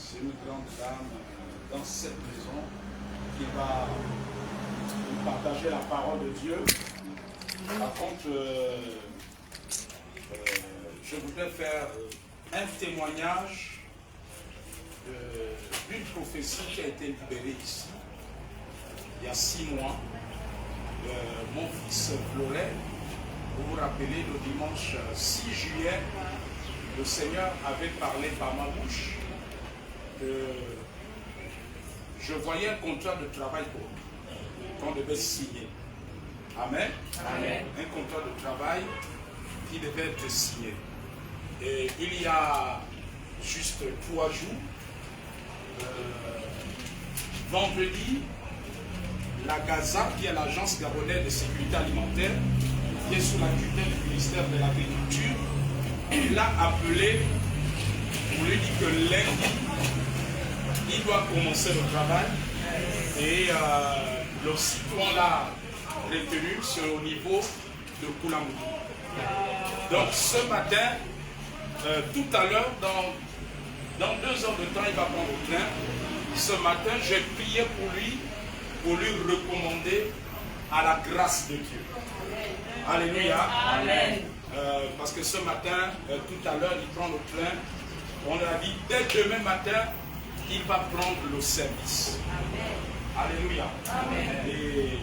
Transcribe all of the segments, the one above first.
c'est une grande dame dans cette maison qui va nous partager la parole de Dieu. Par contre, je voudrais faire un témoignage d'une prophétie qui a été libérée ici, il y a 6 mois. Mon fils Floret, vous vous rappelez, le dimanche 6 juillet, le Seigneur avait parlé par ma bouche que je voyais un contrat de travail qu'on devait signer. Amen. Amen. Un contrat de travail qui devait être signé. Et il y a juste 3 jours, vendredi, la GAZA, qui est l'Agence gabonaise de sécurité alimentaire, qui est sous la tutelle du ministère de l'Agriculture, il l'a appelé pour lui dire que lundi, il doit commencer le travail. Et le site où on l'a retenu, c'est au niveau de Koulamou. Donc ce matin, tout à l'heure, dans 2 heures de temps, il va prendre le train. Ce matin, j'ai prié pour lui recommander à la grâce de Dieu. Alléluia. Amen. Parce que ce matin, tout à l'heure, il prend le train. On a dit, dès demain matin, il va prendre le service. Amen. Alléluia. Amen. Et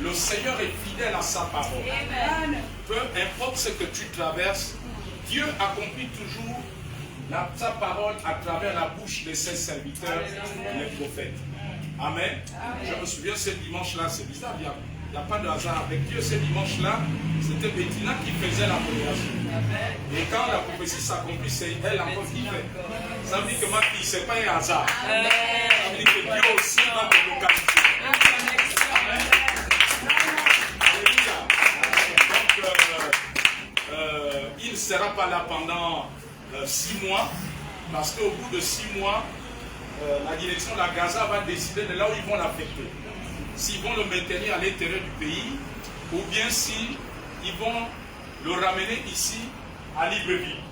le Seigneur est fidèle à sa parole. Amen. Peu importe ce que tu traverses, Dieu accomplit toujours sa parole à travers la bouche de ses serviteurs, les prophètes. Amen. Amen. Je me souviens, ce dimanche-là, c'est bizarre, il n'y a pas de hasard avec Dieu. Ce dimanche-là, c'était Bettina qui faisait la prédication. Et quand la prophétie s'accomplit, c'est elle encore qui fait. Ça veut dire que ma fille, ce n'est pas un hasard. Amen. Ça veut dire que Dieu aussi va te localiser. Amen. Alléluia. Donc, il ne sera pas là pendant 6 mois, parce qu'au bout de 6 mois, la direction de la Gaza va décider de là où ils vont l'affecter. S'ils vont le maintenir à l'intérieur du pays, ou bien s'ils vont le ramener ici à Libreville.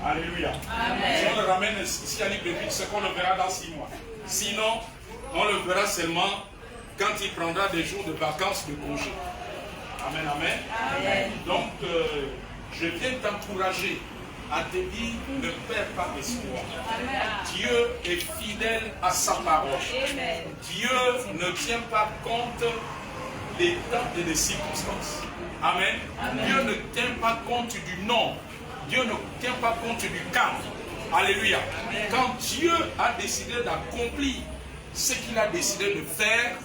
Alléluia. Amen. Si on le ramène ici à Libreville, c'est qu'on le verra dans 6 mois. Sinon, on le verra seulement quand il prendra des jours de vacances, de congé. Amen, amen. Amen. Donc, je viens t'encourager à te dire, ne perds pas espoir. Dieu est fidèle à sa parole. Amen. Dieu ne tient pas compte des temps et des circonstances. Amen. Amen. Dieu ne tient pas compte du nom. Dieu ne tient pas compte du cadre. Alléluia. Amen. Quand Dieu a décidé d'accomplir ce qu'il a décidé de faire,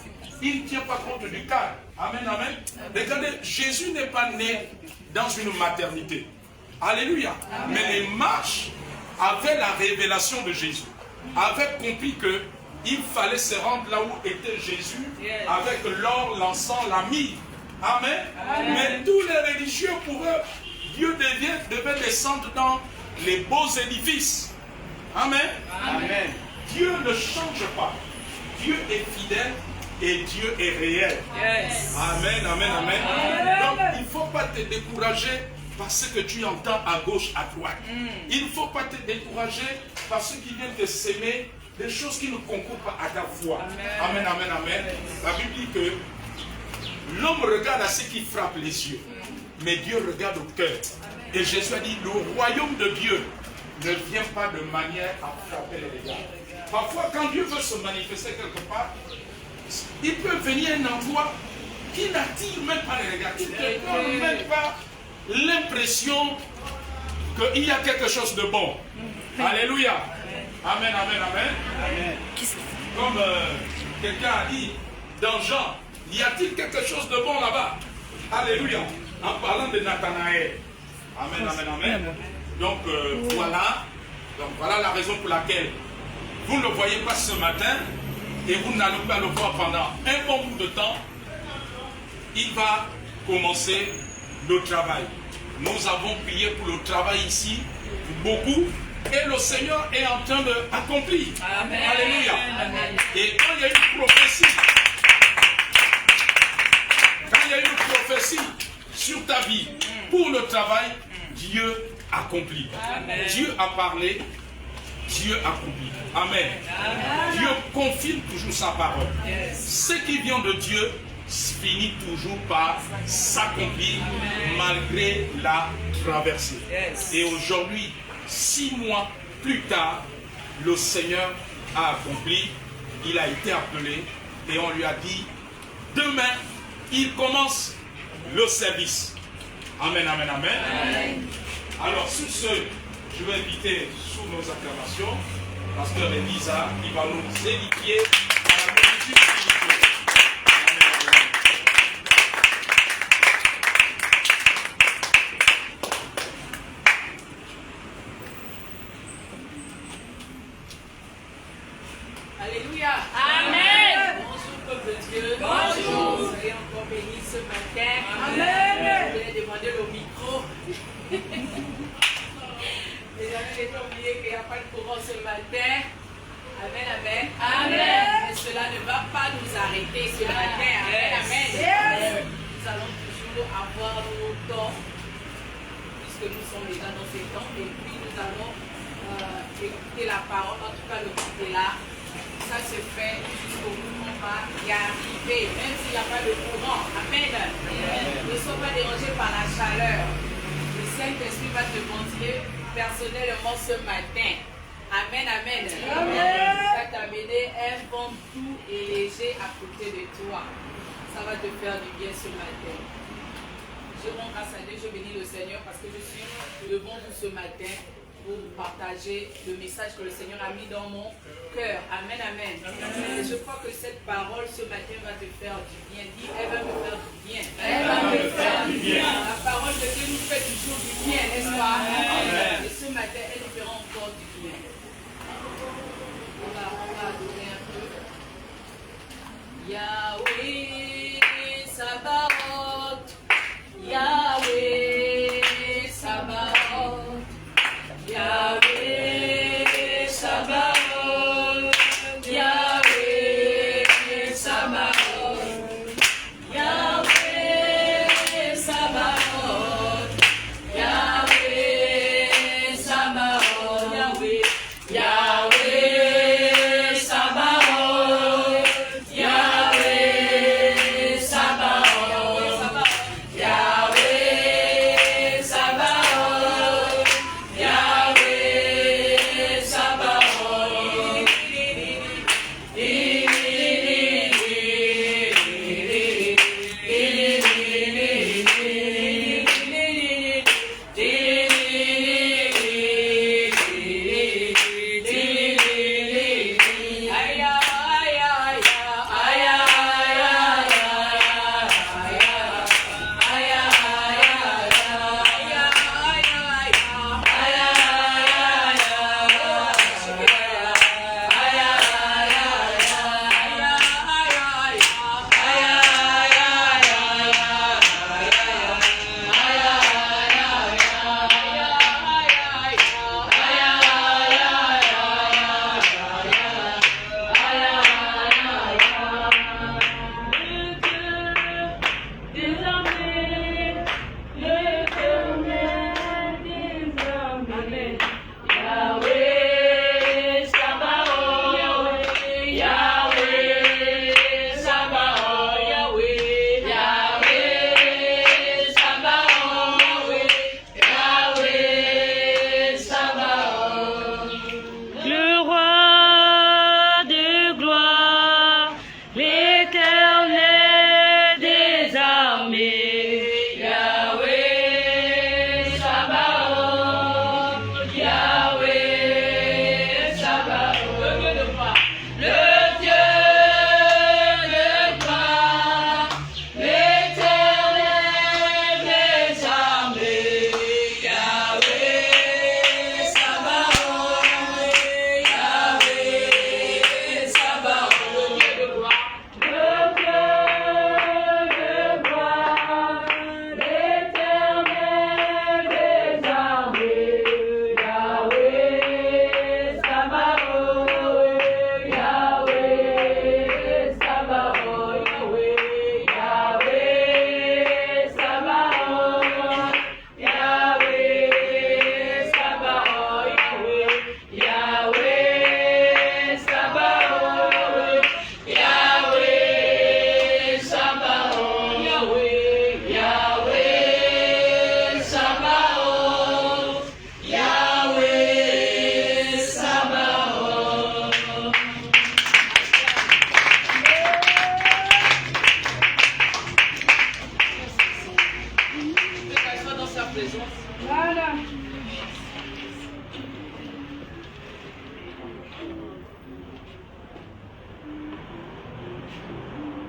il ne tient pas compte du cadre. Amen, amen. Regardez, Jésus n'est pas né dans une maternité. Alléluia. Amen. Mais les marches avaient la révélation de Jésus, avaient compris qu'il fallait se rendre là où était Jésus, avec l'or, l'encens, la myrrhe. Amen. Amen. Mais tous les religieux, pour eux, Dieu devait descendre dans les beaux édifices. Amen. Amen. Dieu ne change pas. Dieu est fidèle et Dieu est réel. Yes. Amen, amen, amen. Donc, il ne faut pas te décourager par ce que tu entends à gauche, à droite. Il ne faut pas te décourager par ceux qui viennent te s'aimer des choses qui ne concourent pas à ta foi. Amen, amen, amen. La Bible dit que l'homme regarde à ce qui frappe les yeux, mais Dieu regarde au cœur. Et Jésus a dit, le royaume de Dieu ne vient pas de manière à frapper les regards. Parfois, quand Dieu veut se manifester quelque part, il peut venir un endroit qui n'attire même pas les regards, qui ne te donne même pas l'impression qu'il y a quelque chose de bon. Alléluia. Amen, amen, amen. Amen. Comme quelqu'un a dit dans Jean, y a-t-il quelque chose de bon là-bas? Alléluia. En parlant de Nathanaël. Amen, amen, amen. Donc voilà la raison pour laquelle vous ne le voyez pas ce matin et vous n'allez pas le voir pendant un bon bout de temps. Il va commencer le travail. Nous avons prié pour le travail ici, beaucoup, et le Seigneur est en train d'accomplir. Alléluia. Amen. Et quand il y a une prophétie, sur ta vie, pour le travail, Dieu accomplit. Amen. Dieu a parlé, Dieu accomplit. Amen. Dieu confirme toujours sa parole. Ce qui vient de Dieu finit toujours par s'accomplir malgré la traversée. Et aujourd'hui, 6 mois plus tard, le Seigneur a accompli, il a été appelé et on lui a dit, demain, il commence le service. Amen, amen, amen. Amen. Alors, sur ce, je vais inviter sous nos acclamations Pasteur Elisa qui va nous édifier à la musique spirituelle. Alléluia. Amen. Bonjour peuple de Dieu. Bonjour. Soyez encore bénis ce matin. Amen. Je vais demander le micro. Les amis, n'ont pas oublié qu'il n'y a pas de courant ce matin. Amen, amen. Amen. Mais cela ne va pas nous arrêter ce matin. Amen, amen. Nous allons toujours avoir nos temps, puisque nous sommes déjà dans ces temps. Et puis nous allons écouter la parole, en tout cas le côté là. Ça se fait jusqu'au bout, on va y arriver, même s'il n'y a pas de courant. Amen. Ne sois pas dérangé par la chaleur. Le Saint-Esprit va te conduire personnellement ce matin. Amen, amen. Il va t'amener un vent doux et léger à côté de toi. Ça va te faire du bien ce matin. Je rends grâce à Dieu, je bénis le Seigneur parce que je suis devant vous ce matin pour partager le message que le Seigneur a mis dans mon cœur. Amen, amen. Et je crois que cette parole ce matin va te faire du bien. Dis, elle va me faire du bien. Elle va me faire du bien. La parole de Dieu nous fait toujours du bien, n'est-ce pas? Amen. Et ce matin, elle nous fera encore du bien. On va adorer un peu. Yahweh, Sabaoth. Yahweh, Sabaoth. Yahweh Sabaoth, Yahweh Sabaoth, Yahweh Sabaoth, Yahweh Sabaoth.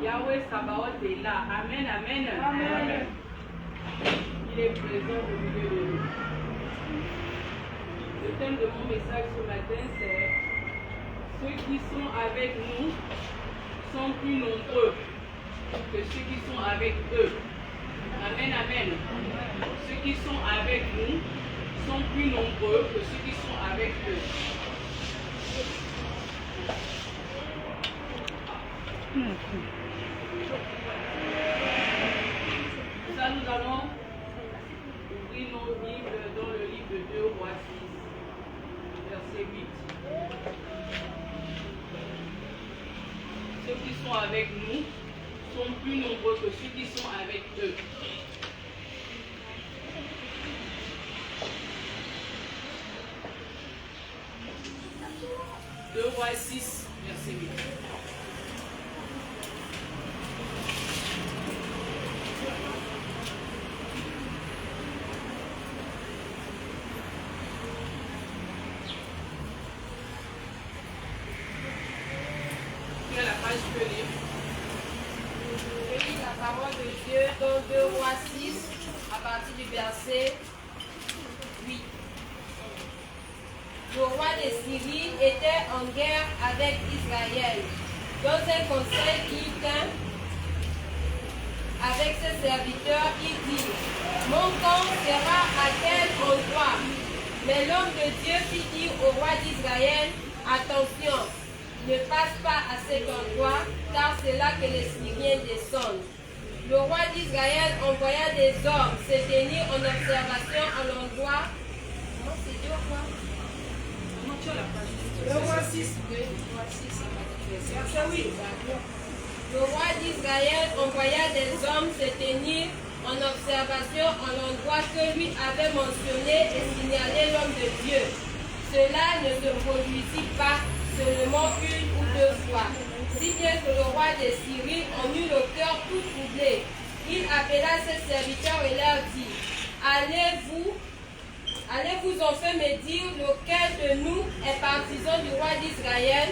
Yahweh Sabaoth est là. Amen, amen. Amen. Il est présent au milieu de nous. Le thème de mon message ce matin, c'est ceux qui sont avec nous sont plus nombreux que ceux qui sont avec eux. Amen, amen. Ceux qui sont avec nous sont plus nombreux que ceux qui sont avec eux. Ça, nous allons ouvrir nos Bibles dans le livre de 2 Rois 6, verset 8. Ceux qui sont avec nous sont plus nombreux que ceux qui sont avec eux. Deux Rois 6, verset 8. Tu as la page, tu peux lire. Je lis la parole de Dieu dans 2 Rois 6, à partir du verset 8. Le roi de Syrie était en guerre avec Israël. Dans un conseil qu'il tint avec ses serviteurs, il dit: mon camp sera à tel endroit. Mais l'homme de Dieu fit dire au roi d'Israël: attention, ne passe pas à cet endroit, car c'est là que les Syriens descendent. Le roi d'Israël envoya des hommes se tenir en observation à l'endroit. Comment c'est 2 rois? Le roi 6, verset 8. Le roi d'Israël envoya des hommes se tenir en observation à l'endroit que lui avait mentionné et signalé l'homme de Dieu. Cela ne se produisit pas seulement 1 ou 2 fois, si bien que le roi de Syrie en eut le cœur tout troublé. Il appela ses serviteurs et leur dit: Allez-vous enfin me dire lequel de nous est partisan du roi d'Israël?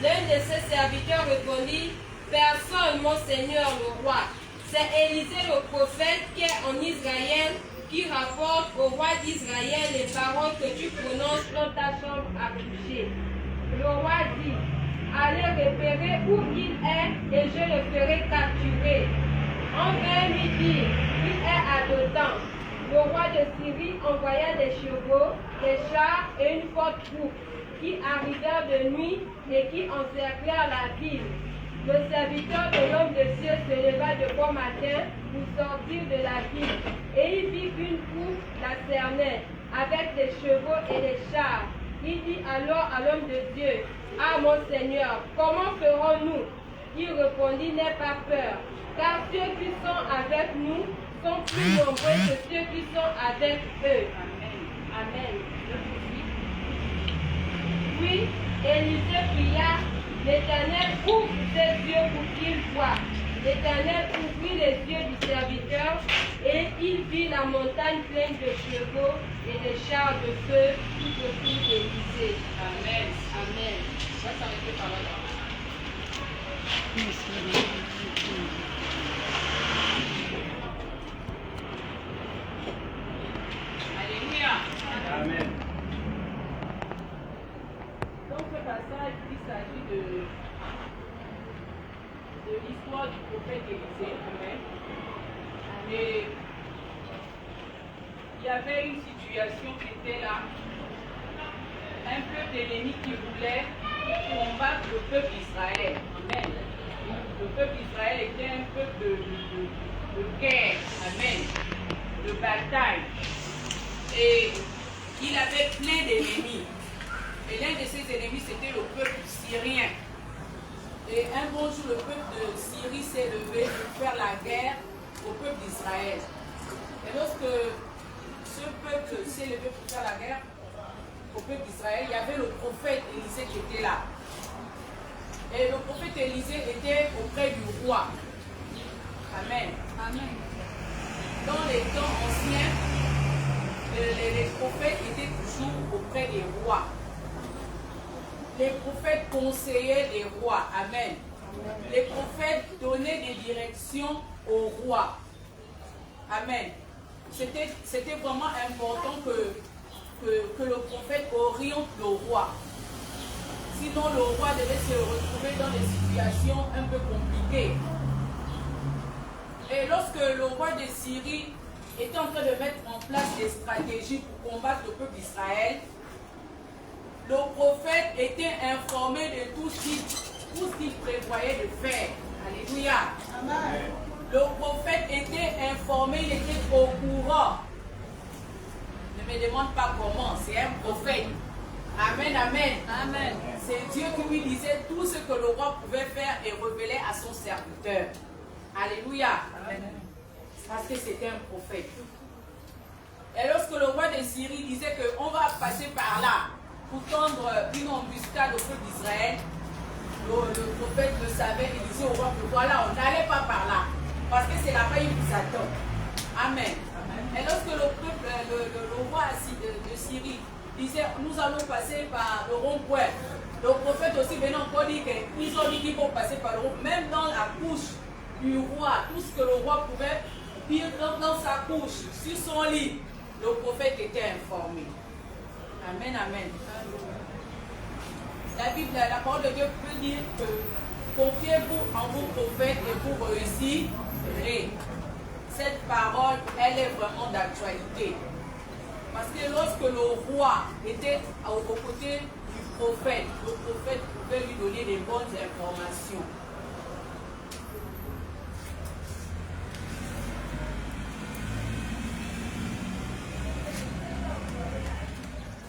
L'un de ses serviteurs répondit: personne, mon seigneur le roi. C'est Élisée le prophète qui est en Israël, qui rapporte au roi d'Israël les paroles que tu prononces dans ta chambre à coucher. Le roi dit: allez repérer où il est et je le ferai capturer. On vint lui dire: il est à Dothan. Le roi de Syrie envoya des chevaux, des chars et une forte troupe qui arrivèrent de nuit et qui encerclèrent la ville. Le serviteur de l'homme de Dieu se leva de bon matin pour sortir de la ville, et il vit qu'une troupe la cernait avec des chevaux et des chars. Il dit alors à l'homme de Dieu: ah mon Seigneur, comment ferons-nous? Il répondit: n'aie pas peur, car ceux qui sont avec nous sont plus nombreux que ceux qui sont avec eux. Amen. Amen. Puis Élisée pria: l'Éternel ouvre ses yeux pour qu'il voie. L'Éternel ouvrit les yeux du serviteur et il vit la montagne pleine de chevaux et de chars de feu tout autour d'Élisée. Amen. Amen. Ça s'arrête par là. Alléluia. Amen. Dans ce passage, il s'agit de l'histoire du prophète Élisée. Amen. Et il y avait une situation qui était là. Un peuple ennemi qui voulait combattre le peuple d'Israël. Amen. Le peuple d'Israël était un peuple de guerre. Amen. De bataille. Et il avait plein d'ennemis. Et l'un de ses ennemis, c'était le peuple syrien. Et un bon jour, le peuple de Syrie s'est levé pour faire la guerre au peuple d'Israël. Et lorsque ce peuple s'est levé pour faire la guerre au peuple d'Israël, il y avait le prophète Élisée qui était là. Et le prophète Élisée était auprès du roi. Amen. Amen. Dans les temps anciens, les prophètes étaient toujours auprès des rois. Les prophètes conseillaient les rois. Amen. Les prophètes donnaient des directions au roi. Amen. C'était vraiment important que le prophète oriente le roi. Sinon, le roi devait se retrouver dans des situations un peu compliquées. Et lorsque le roi de Syrie était en train de mettre en place des stratégies pour combattre le peuple d'Israël, le prophète était informé de tout ce qu'il prévoyait de faire. Alléluia. Amen. Le prophète était informé, il était au courant. Ne me demande pas comment, c'est un prophète. Amen, amen. Amen. C'est Dieu qui lui disait tout ce que le roi pouvait faire et révélait à son serviteur. Alléluia. Amen. Parce que c'était un prophète. Et lorsque le roi de Syrie disait qu'on va passer par là pour tendre une embuscade au peuple d'Israël, le prophète le savait et disait au roi que voilà, on n'allait pas par là. Parce que c'est là-bas, il vous attend. Amen. Amen. Et lorsque le roi de Syrie disait nous allons passer par le rond-point, le prophète aussi venait encore dire qu'ils ont dit qu'ils vont passer par le rond-point. Même dans la couche du roi, tout ce que le roi pouvait dire dans sa couche, sur son lit, le prophète était informé. Amen, amen. La Bible, la parole de Dieu peut dire que confiez-vous en vos prophètes et vous réussirez. Cette parole, elle est vraiment d'actualité. Parce que lorsque le roi était aux côtés du prophète, le prophète pouvait lui donner des bonnes informations.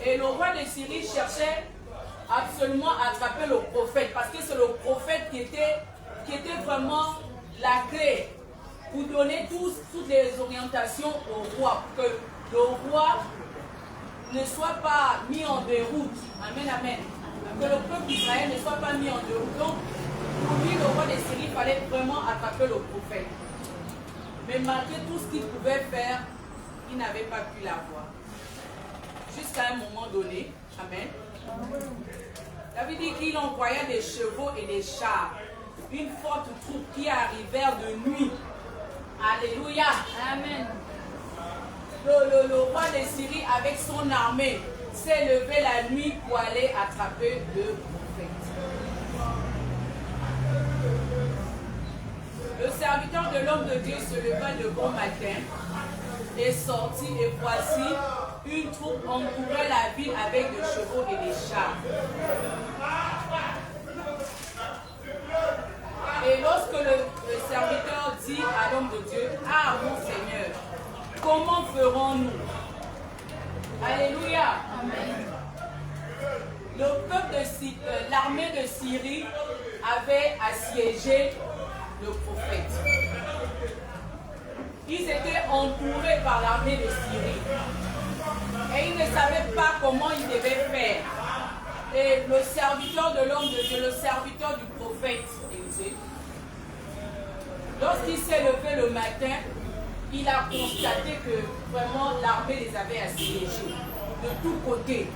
Et le roi de Syrie cherchait absolument à attraper le prophète, parce que c'est le prophète qui était vraiment la clé pour donner toutes les orientations au roi, pour que le roi ne soit pas mis en déroute. Amen, amen. Que le peuple d'Israël ne soit pas mis en déroute. Donc, pour lui, le roi de Syrie, il fallait vraiment attraper le prophète. Mais malgré tout ce qu'il pouvait faire, il n'avait pas pu l'avoir. Jusqu'à un moment donné, amen. David dit qu'il envoya des chevaux et des chars, une forte troupe qui arrivèrent de nuit. Alléluia. Amen. Le roi de Syrie, avec son armée, s'est levé la nuit pour aller attraper le prophète. Le serviteur de l'homme de Dieu se leva le bon matin et sortit, et voici, une troupe entourait la ville avec des chevaux et des chars. Et lorsque le serviteur dit à l'homme de Dieu, « Ah, mon Seigneur, comment ferons-nous » Alléluia. Amen. Le peuple de l'armée de Syrie avait assiégé le prophète. Ils étaient entourés par l'armée de Syrie. Et ils ne savaient pas comment ils devaient faire. Et le serviteur de l'homme de Dieu, le serviteur du prophète, lorsqu'il s'est levé le matin, il a constaté que vraiment l'armée les avait assiégés de tous côtés.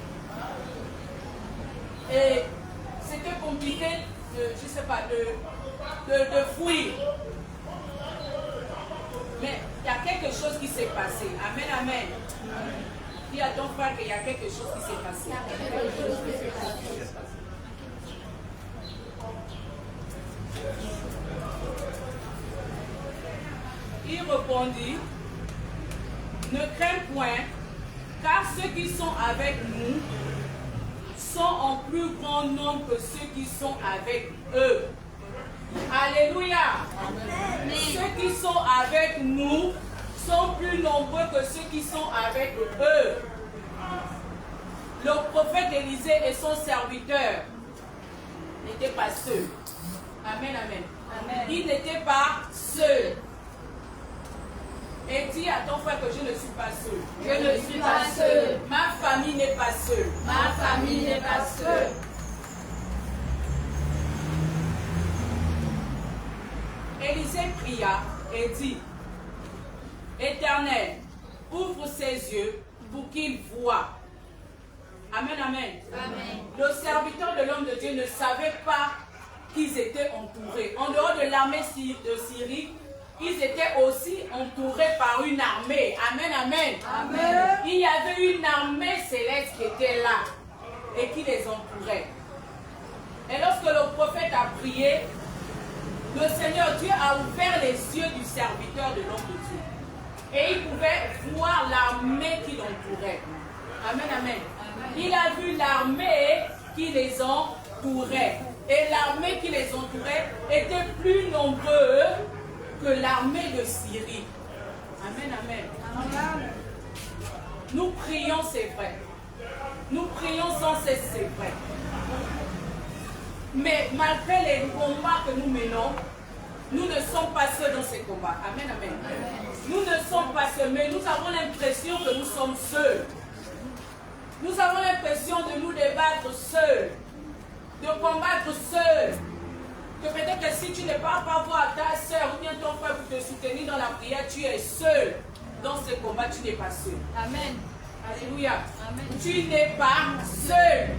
Et c'était compliqué de fuir. Mais il y a quelque chose qui s'est passé. Amen, amen. Dis à ton frère qu'il y a quelque chose qui s'est passé. Il répondit, ne crains point, car ceux qui sont avec nous sont en plus grand nombre que ceux qui sont avec eux. Alléluia. Amen. Ceux qui sont avec nous sont plus nombreux que ceux qui sont avec eux. Le prophète Élisée et son serviteur n'étaient pas seuls. Amen, amen. Amen. Ils n'étaient pas seuls. Et dis à ton frère que je ne suis pas seul. Je ne suis pas seul. Ma famille n'est pas seule. Ma famille n'est pas seule. Élisée pria et dit, Éternel, ouvre ses yeux pour qu'il voie. Amen, amen. Amen. Le serviteur de l'homme de Dieu ne savait pas qu'ils étaient entourés. En dehors de l'armée de Syrie, ils étaient aussi entourés par une armée. Amen, amen. Amen. Il y avait une armée céleste qui était là et qui les entourait. Et lorsque le prophète a prié, le Seigneur Dieu a ouvert les yeux du serviteur de l'homme de Dieu. Et il pouvait voir l'armée qui l'entourait. Amen, amen. Il a vu l'armée qui les entourait. Et l'armée qui les entourait était plus nombreuse que l'armée de Syrie. Amen, amen. Amen. Nous prions, c'est vrai. Nous prions sans cesse, c'est vrai. Mais malgré les combats que nous menons, nous ne sommes pas seuls dans ces combats. Amen, amen. Nous ne sommes pas seuls, mais nous avons l'impression que nous sommes seuls. Nous avons l'impression de nous débattre seuls, de combattre seuls. Que peut-être que si tu ne pars pas voir ta soeur ou bien ton frère pour te soutenir dans la prière, tu es seul. Dans ce combat, tu n'es pas seul. Amen. Alléluia. Amen. Tu n'es pas seul.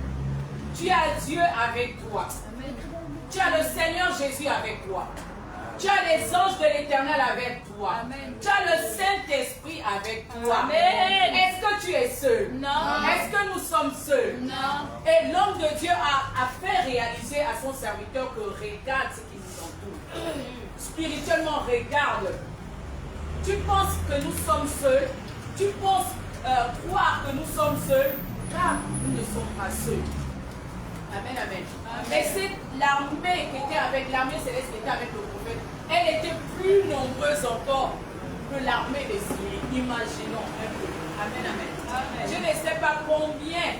Tu as Dieu avec toi. Amen. Tu as le Seigneur Jésus avec toi. Tu as les anges de l'Éternel avec toi. Amen. Tu as le Saint-Esprit avec toi. Amen. Est-ce que tu es seul? Non. Est-ce que nous sommes seuls? Non. Et l'homme de Dieu a fait réaliser à son serviteur que regarde ce qui nous entoure. Spirituellement, regarde. Tu penses que nous sommes seuls. Tu penses croire que nous sommes seuls. Car nous ne sommes pas seuls. Amen, amen. Et c'est l'armée qui était avec l'armée céleste qui était avec le prophète. Elle était plus nombreuse encore que l'armée de Syrie. Imaginons un peu. Amen, amen. Amen. Je ne sais pas combien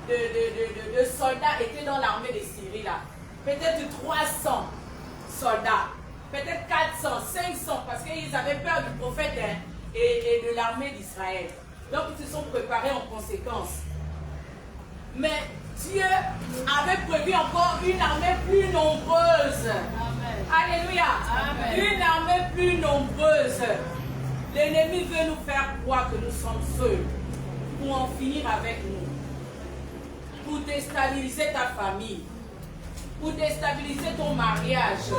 de soldats étaient dans l'armée de Syrie là. Peut-être 300 soldats. Peut-être 400, 500 parce qu'ils avaient peur du prophète et de l'armée d'Israël. Donc ils se sont préparés en conséquence. Mais Dieu avait prévu encore une armée plus nombreuse. Amen. Alléluia. Amen. Une armée plus nombreuse. L'ennemi veut nous faire croire que nous sommes seuls pour en finir avec nous. Pour déstabiliser ta famille. Pour déstabiliser ton mariage.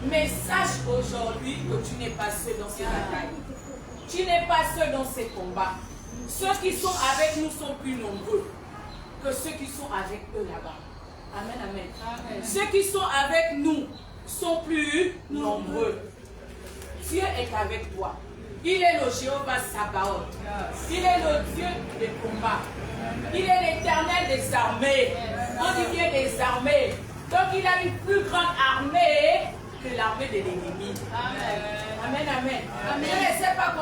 Mais sache aujourd'hui que tu n'es pas seul dans ces batailles. Tu n'es pas seul dans ces combats. Ceux qui sont avec nous sont plus nombreux que ceux qui sont avec eux là-bas. Amen, amen, amen. Ceux qui sont avec nous sont plus nombreux. Dieu est avec toi. Il est le Jéhovah Sabaoth. Il est le Dieu des combats. Il est l'Éternel des armées. On dit bien des armées. Donc il a une plus grande armée que l'armée de l'ennemi. Amen. Amen, amen. Amen. Je ne sais pas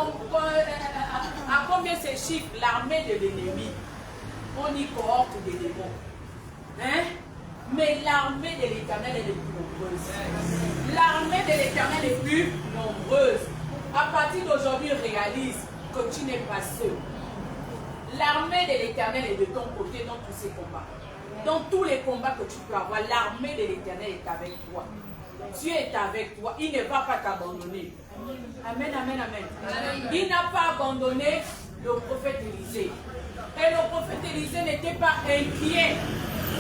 à combien se chiffre l'armée de l'ennemi. On y cohorte des démons. Hein? Mais l'armée de l'Éternel est plus nombreuse. L'armée de l'Éternel est plus nombreuse. À partir d'aujourd'hui, réalise que tu n'es pas seul. L'armée de l'Éternel est de ton côté dans tous ces combats. Dans tous les combats que tu peux avoir, l'armée de l'Éternel est avec toi. Dieu est avec toi. Il ne va pas t'abandonner. Amen, amen, amen. Il n'a pas abandonné le prophète Élisée. Et le prophète Élisée n'était pas inquiet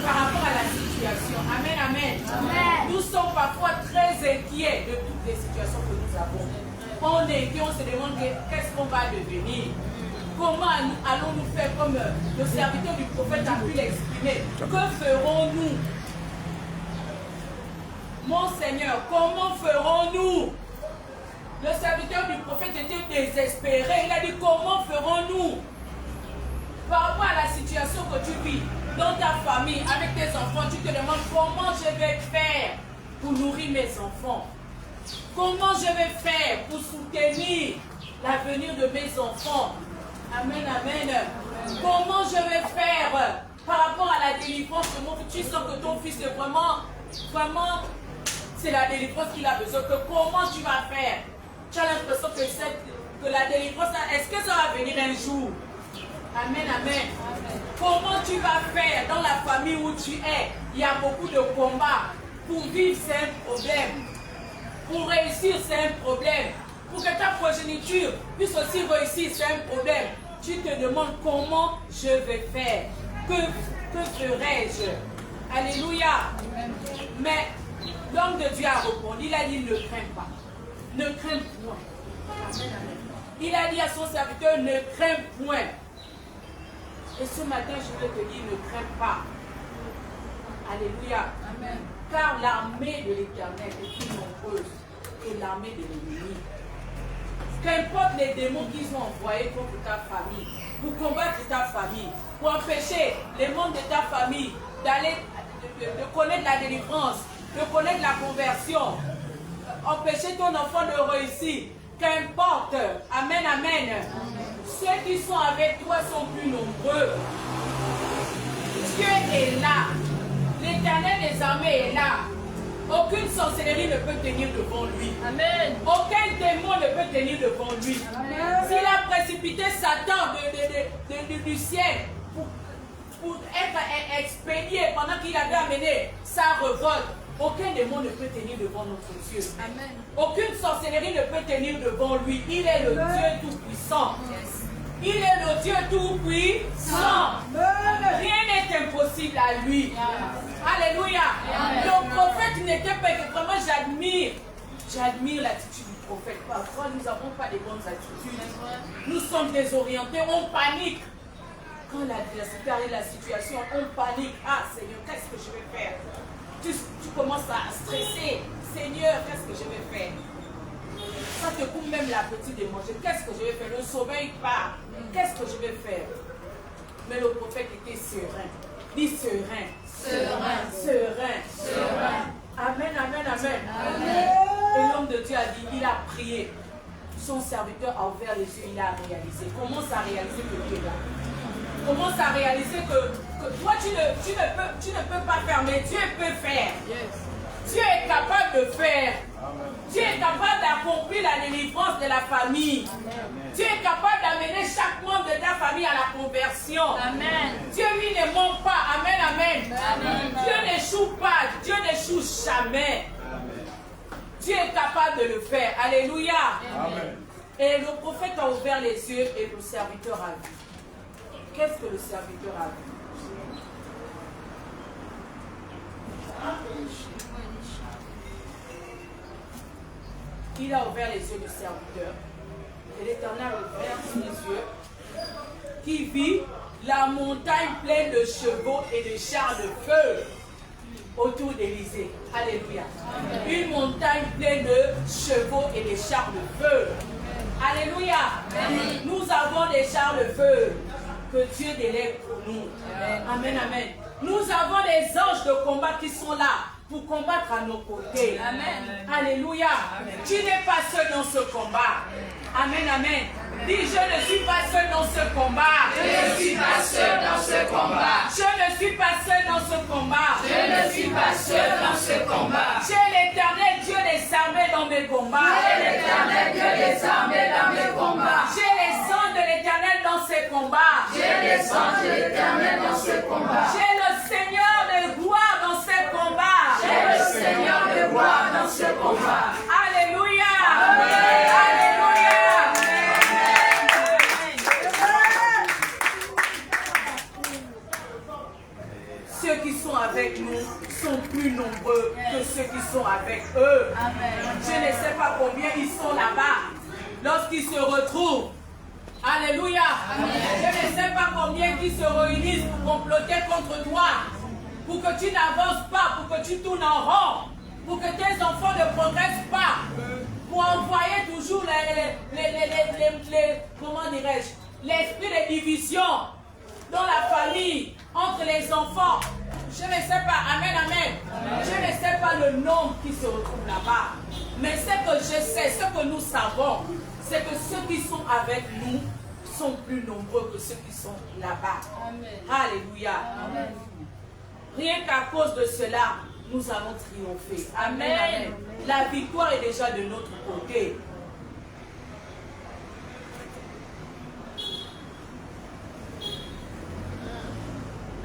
par rapport à la situation. Amen, amen. Amen. Nous sommes parfois très inquiets de toutes les situations que nous avons. On est inquiet, on se demande qu'est-ce qu'on va devenir. Comment allons-nous faire comme le serviteur du prophète a pu l'exprimer? Que ferons-nous? Mon Seigneur, comment ferons-nous? Le serviteur du prophète était désespéré. Il a dit, comment ferons-nous? Par rapport à la situation que tu vis dans ta famille, avec tes enfants, tu te demandes comment je vais faire pour nourrir mes enfants. Comment je vais faire pour soutenir l'avenir de mes enfants. Amen, amen. Comment je vais faire par rapport à la délivrance de mon fils? Tu sens que ton fils est vraiment, c'est la délivrance qu'il a besoin. Comment tu vas faire? Tu as l'impression que la délivrance, est-ce que ça va venir un jour? Amen, amen. Comment tu vas faire dans la famille où tu es? Il y a beaucoup de combats. Pour vivre, c'est un problème. Pour réussir, c'est un problème. Pour que ta progéniture puisse aussi réussir, c'est un problème. Tu te demandes comment je vais faire. Que ferai-je? Alléluia. Mais L'homme de Dieu a répondu, il a dit, ne crains pas. Ne crains point. Amen, amen. Il a dit à son serviteur, ne crains point. Et ce matin, je veux te dire, ne crains pas. Alléluia. Amen. Car l'armée de l'Éternel est plus nombreuse que l'armée de l'ennemi. Qu'importe les démons qu'ils ont envoyés contre ta famille, pour combattre ta famille, pour empêcher les membres de ta famille d'aller, de connaître la délivrance, de connaître la conversion, empêcher ton enfant de réussir, qu'importe, amen, amen, ceux qui sont avec toi sont plus nombreux. Dieu est là, l'Éternel des armées est là. Aucune sorcellerie ne peut tenir devant lui. Amen. Aucun démon ne peut tenir devant lui. S'il a précipité Satan du ciel pour être expédié pendant qu'il avait amené sa révolte, aucun démon ne peut tenir devant notre Dieu. Amen. Aucune sorcellerie ne peut tenir devant lui. Il est le Dieu Tout-Puissant. Yes. Il est le Dieu Tout-Puissant. Rien n'est impossible à lui. Yes. Alléluia. Yes. Le prophète n'était pas que vraiment j'admire l'attitude du prophète. Parfois nous n'avons pas de bonnes attitudes. Nous sommes désorientés, on panique. Quand l'adversité arrive, la situation, on panique. Ah Seigneur, qu'est-ce que je vais faire? Tu commences à stresser. Seigneur, qu'est-ce que je vais faire? Ça te coupe même l'appétit de manger. Qu'est-ce que je vais faire? Le sommeil part. Qu'est-ce que je vais faire? Mais le prophète était serein. Dis serein. Serein. Serein. Serein. Amen, amen, amen. Amen. Et l'homme de Dieu a dit, il a prié. Son serviteur a ouvert les yeux, il a réalisé. Commence à réaliser que Dieu est là. Commence à réaliser que toi tu ne peux pas faire, mais Dieu peut faire. Yes. Dieu est capable de faire. Amen. Dieu est capable d'accomplir la délivrance de la famille. Amen. Dieu est capable d'amener chaque membre de ta famille à la conversion. Amen. Dieu lui ne ment pas. Amen, amen. Amen. Dieu n'échoue pas. Dieu n'échoue jamais. Amen. Dieu est capable de le faire. Alléluia. Amen. Et le prophète a ouvert les yeux et le serviteur a vu. Qu'est-ce que le serviteur a vu? Il a ouvert les yeux du serviteur. Et l'Éternel a ouvert ses yeux. Qui vit la montagne pleine de chevaux et de chars de feu autour d'Élysée. Alléluia. Amen. Une montagne pleine de chevaux et de chars de feu. Alléluia. Amen. Nous avons des chars de feu que Dieu délègue pour nous. Amen. Amen, amen. Nous avons des anges de combat qui sont là pour combattre à nos côtés. Amen. Alléluia. Amen. Tu n'es pas seul dans ce combat. Amen, amen. Dis, je ne suis pas seul dans ce combat. Je ne suis pas seul dans ce combat. Je ne suis pas seul dans ce combat. Je ne suis pas seul dans ce combat. J'ai l'Éternel Dieu des armées dans mes combats. J'ai l'Éternel Dieu des armées dans mes combats. J'ai les anges de l'Éternel dans ces combats. J'ai les anges de l'Éternel dans ce combat. J'ai le Seigneur de gloire dans ces combats. J'ai le Seigneur de gloire dans ce combat. Alléluia. Amen. Alléluia. Ceux qui sont avec nous sont plus nombreux que ceux qui sont avec eux. Amen. Je ne sais pas combien ils sont là-bas. Lorsqu'ils se retrouvent, alléluia. Amen. Je ne sais pas combien qui se réunissent pour comploter contre toi, pour que tu n'avances pas, pour que tu tournes en rond, pour que tes enfants ne progressent pas, pour envoyer toujours comment dirais-je, l'esprit de division dans la famille, entre les enfants. Je ne sais pas, amen, amen. Amen. Je ne sais pas le nombre qui se retrouve là-bas. Mais ce que je sais, ce que nous savons, c'est que ceux qui sont avec nous sont plus nombreux que ceux qui sont là-bas. Alléluia. Amen. Rien qu'à cause de cela, nous allons triompher. Amen, amen. La victoire est déjà de notre côté.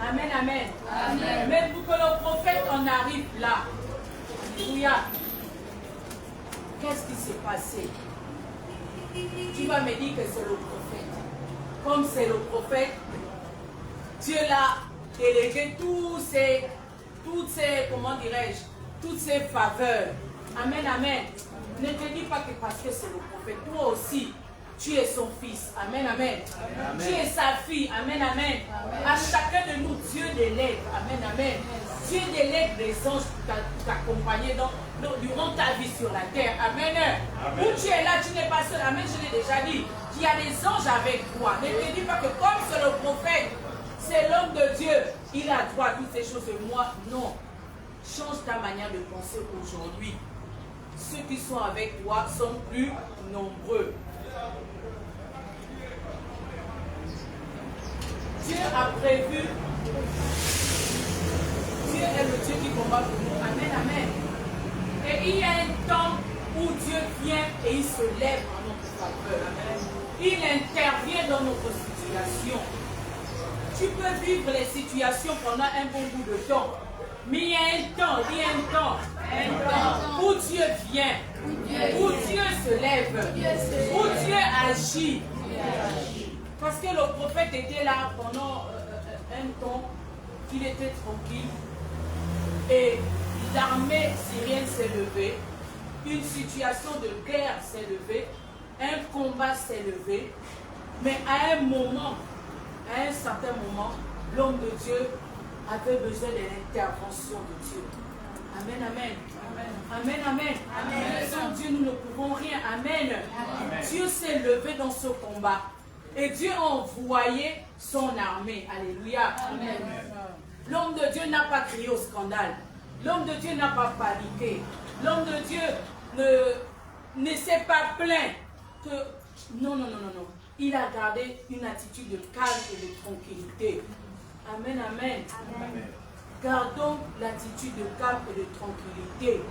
Amen, amen. Amen. Mais pour que le prophète en arrive là, alléluia, qu'est-ce qui s'est passé? Tu vas me dire que c'est le prophète. Comme c'est le prophète, Dieu l'a délégué toutes ces, comment dirais-je, toutes ses faveurs. Amen, amen. Ne te dis pas que parce que c'est le prophète, toi aussi, tu es son fils. Amen, amen. Amen. Tu es sa fille. Amen, amen. Amen. À chacun de nous, Dieu délègue. Amen, amen. Dieu délègue des anges pour t'accompagner durant ta vie sur la terre. Amen. Amen. Où tu es là, tu n'es pas seul. Amen, je l'ai déjà dit. Il y a des anges avec toi. Ne te dis pas que comme c'est le prophète, c'est l'homme de Dieu, il a droit à toutes ces choses et moi, non. Change ta manière de penser aujourd'hui. Ceux qui sont avec toi sont plus nombreux. Dieu a prévu. Dieu est le Dieu qui combat pour nous. Amen, amen. Et il y a un temps où Dieu vient et il se lève en notre faveur. Amen. Il intervient dans notre situation. Tu peux vivre les situations pendant un bon bout de temps. Mais il y a un temps, il y a un temps où Dieu vient, où Dieu se lève, où Dieu agit. Parce que le prophète était là pendant un temps, il était tranquille. Et l'armée syrienne s'est levée, une situation de guerre s'est levée, un combat s'est levé. Mais à un moment, à un certain moment, l'homme de Dieu avait besoin de l'intervention de Dieu. Amen, amen. Amen, amen. Amen. Sans Dieu, nous ne pouvons rien. Amen. Amen. Dieu s'est levé dans ce combat. Et Dieu a envoyé son armée. Alléluia. Amen. L'homme de Dieu n'a pas crié au scandale. L'homme de Dieu n'a pas paniqué. L'homme de Dieu ne s'est pas plaint. Que... Non. Il a gardé une attitude de calme et de tranquillité. Amen, amen. Amen. Gardons l'attitude de calme et de tranquillité.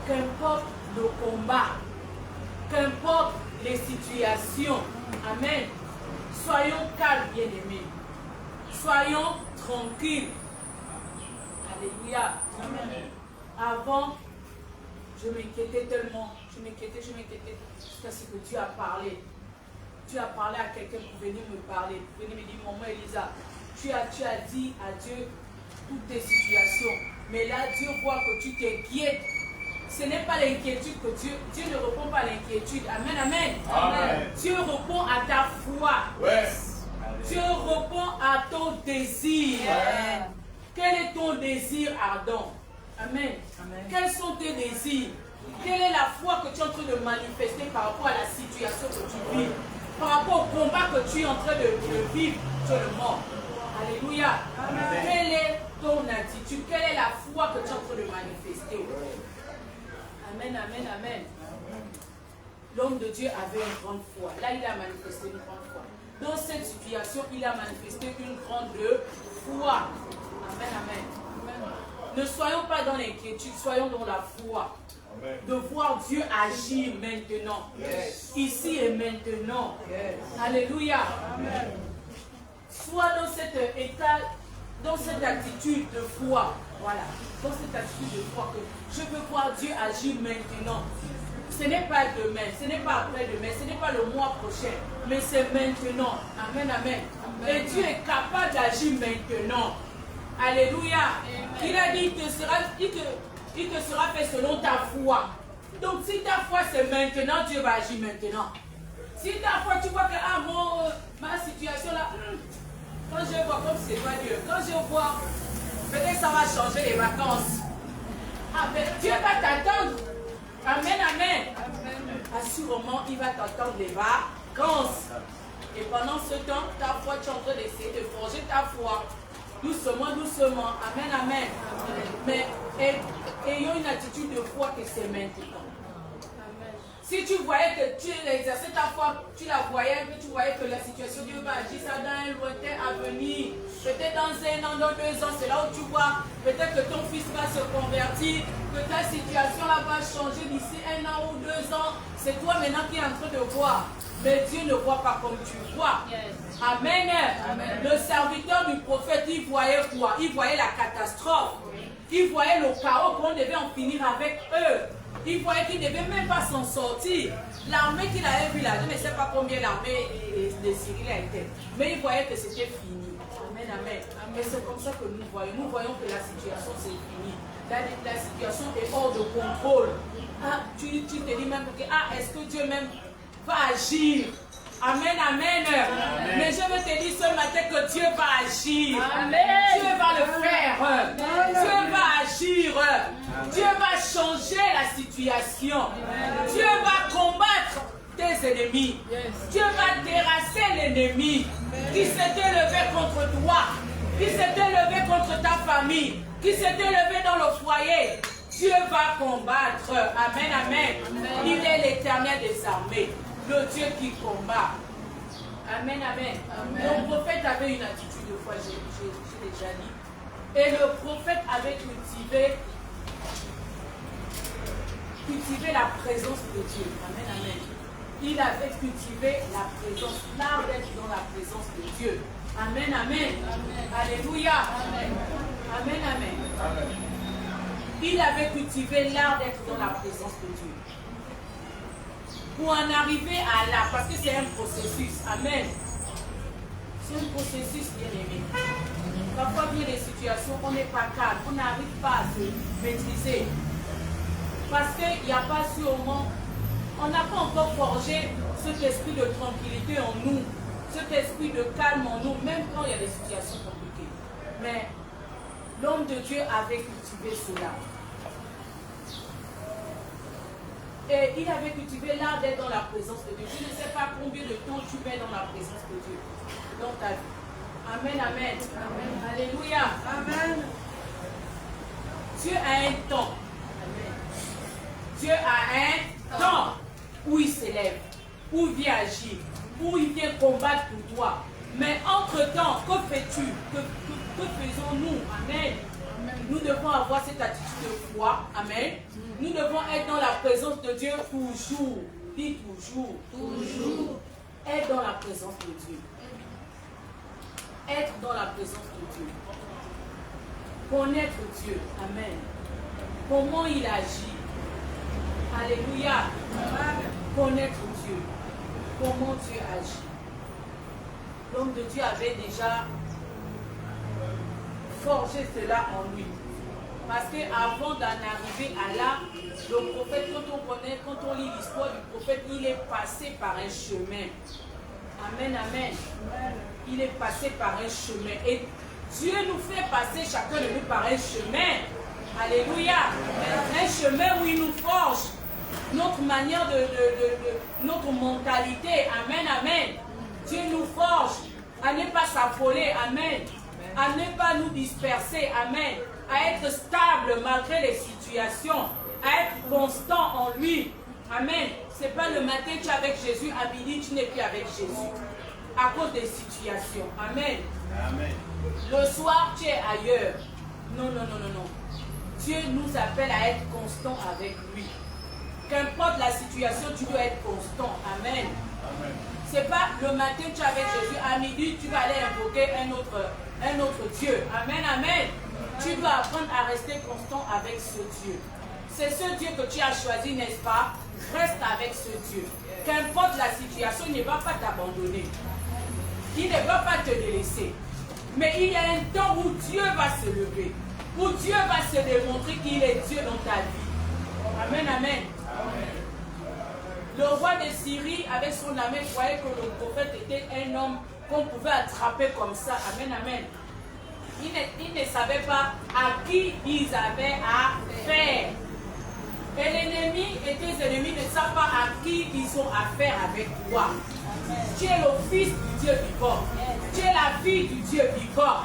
Qu'importe le combat, qu'importe les situations, amen. Soyons calmes, bien-aimés. Soyons tranquilles. Alléluia. Amen. Avant, je m'inquiétais tellement. Je m'inquiétais. Jusqu'à ce que Dieu a parlé. Tu as parlé à quelqu'un pour venir me parler, pour venir me dire, maman Elisa, tu as dit à Dieu toutes tes situations. Mais là, Dieu voit que tu t'inquiètes. Ce n'est pas l'inquiétude que Dieu ne répond pas à l'inquiétude. Amen, amen. Amen. Dieu répond à ta foi. Ouais. Dieu répond à ton désir. Ouais. Quel est ton désir ardent? Amen. Amen. Quels sont tes désirs? Quelle est la foi que tu es en train de manifester par rapport à la situation que tu vis? Par rapport au combat que tu es en train de vivre sur le monde. Alléluia. Amen. Quelle est ton attitude? Quelle est la foi que tu es en train de manifester? Amen, amen, amen. L'homme de Dieu avait une grande foi. Là, il a manifesté une grande foi. Dans cette situation, il a manifesté une grande foi. Amen, amen. Ne soyons pas dans l'inquiétude, soyons dans la foi. Amen. De voir Dieu agir maintenant. Yes. Ici et maintenant. Yes. Alléluia. Amen. Sois dans cet état, dans cette attitude de foi. Voilà. Dans cette attitude de foi que je veux voir Dieu agir maintenant. Ce n'est pas demain, ce n'est pas après-demain, ce n'est pas le mois prochain, mais c'est maintenant. Amen, amen. Amen. Et Dieu est capable d'agir maintenant. Alléluia. Amen. Il a dit il te sera fait selon ta foi. Donc si ta foi c'est maintenant, Dieu va agir maintenant. Si ta foi, tu vois que ma situation là, quand je vois comme c'est pas Dieu, quand je vois, peut-être ça va changer les vacances. Ah, mais Dieu va t'attendre. Amen, amen. Assurément, il va t'attendre les vacances. Et pendant ce temps, ta foi, tu es en train d'essayer de forger ta foi. Doucement, doucement. Amen, amen. Mais ayons une attitude de foi que c'est maintenant. Si tu voyais que tu exerçais ta foi, tu la voyais, que tu voyais que la situation Dieu va agir ça dans un lointain avenir, peut-être dans 1 an, dans 2 ans, c'est là où tu vois, peut-être que ton fils va se convertir, que ta situation là va changer d'ici 1 an ou 2 ans. C'est toi maintenant qui es en train de voir. Mais Dieu ne voit pas comme tu vois. Yes. Amen. Amen. Le serviteur du prophète, il voyait quoi? Il voyait la catastrophe. Il voyait le chaos, qu'on devait en finir avec eux. Il voyait qu'il ne devait même pas s'en sortir. L'armée qu'il avait vue là, je ne sais pas combien l'armée de Syrie a été. Mais il voyait que c'était fini. Amen, amen. Et c'est comme ça que nous voyons. Nous voyons que la situation c'est fini. la situation est hors de contrôle. Ah, tu te dis même que est-ce que Dieu même va agir? Amen, amen. Mais je veux te dire ce matin que Dieu va agir. Amen. Dieu va le faire. Amen. Dieu va agir. Amen. Dieu va changer la situation. Amen. Dieu va combattre tes ennemis. Yes. Dieu va terrasser l'ennemi qui s'était levé contre toi, qui s'était levé contre ta famille, qui s'était levé dans le foyer. Dieu va combattre. Amen, amen. Amen. Il est l'Éternel des armées. Le Dieu qui combat. Amen, amen. Le prophète avait une attitude de foi, j'ai déjà dit. Et le prophète avait cultivé la présence de Dieu. Amen, amen. Il avait cultivé la présence, l'art d'être dans la présence de Dieu. Amen, amen. Amen. Alléluia. Amen. Amen, amen. Amen. Il avait cultivé l'art d'être dans la présence de Dieu. Pour en arriver à là, parce que c'est un processus. Amen. C'est un processus, bien aimé. Parfois, il y a des situations, on n'est pas calme, on n'arrive pas à se maîtriser. Parce qu'il n'y a pas sûrement, on n'a pas encore forgé cet esprit de tranquillité en nous, cet esprit de calme en nous, même quand il y a des situations compliquées. Mais l'homme de Dieu avait cultivé cela. Et il avait cultivé l'art d'être dans la présence de Dieu. Je ne sais pas combien de temps tu mets dans la présence de Dieu dans ta vie. Amen, amen. Amen. Alléluia. Amen. Dieu a un temps. Amen. Dieu a un temps où il s'élève, où il vient agir, où il vient combattre pour toi. Mais entre-temps, que fais-tu? Que faisons-nous? Amen. Nous devons avoir cette attitude de foi. Amen. Nous devons être dans la présence de Dieu toujours. Dis toujours. Toujours. Être dans la présence de Dieu. Être dans la présence de Dieu. Connaître Dieu. Amen. Comment il agit. Alléluia. Connaître Dieu. Comment Dieu agit. L'homme de Dieu avait déjà forgé cela en lui. Parce qu'avant d'en arriver à là, le prophète, quand on lit l'histoire du prophète, il est passé par un chemin. Amen, amen. Il est passé par un chemin. Et Dieu nous fait passer chacun de nous par un chemin. Alléluia. Un chemin où il nous forge notre manière notre mentalité. Amen, amen. Dieu nous forge à ne pas s'affoler. Amen. À ne pas nous disperser. Amen. À être stable malgré les situations, à être constant en lui. Amen. C'est pas le matin tu es avec Jésus, à midi tu n'es plus avec Jésus. À cause des situations. Amen. Amen. Le soir tu es ailleurs. Non, non, non, non, non. Dieu nous appelle à être constant avec lui. Qu'importe la situation, tu dois être constant. Amen. Amen. C'est pas le matin tu es avec Jésus, à midi tu vas aller invoquer un autre Dieu. Amen, amen. Tu dois apprendre à rester constant avec ce Dieu. C'est ce Dieu que tu as choisi, n'est-ce pas? Reste avec ce Dieu. Qu'importe la situation, il ne va pas t'abandonner. Il ne va pas te délaisser. Mais il y a un temps où Dieu va se lever. Où Dieu va se démontrer qu'il est Dieu dans ta vie. Amen, amen. Le roi de Syrie, avec son armée, croyait que le prophète était un homme qu'on pouvait attraper comme ça. Amen, amen. Ils ne savaient pas à qui ils avaient affaire. Et l'ennemi et tes ennemis ne savent pas à qui ils ont affaire avec toi. Tu es le fils du Dieu vivant. Tu es la fille du Dieu vivant.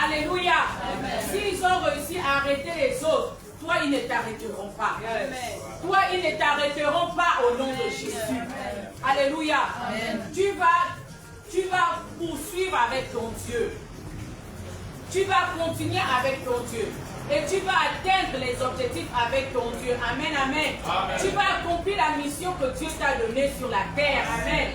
Alléluia. S'ils ont réussi à arrêter les autres, toi, ils ne t'arrêteront pas. Toi, ils ne t'arrêteront pas au nom de Jésus. Alléluia. Tu vas poursuivre avec ton Dieu. Tu vas continuer avec ton Dieu. Et tu vas atteindre les objectifs avec ton Dieu. Amen, amen. Amen. Tu vas accomplir la mission que Dieu t'a donnée sur la terre. Amen.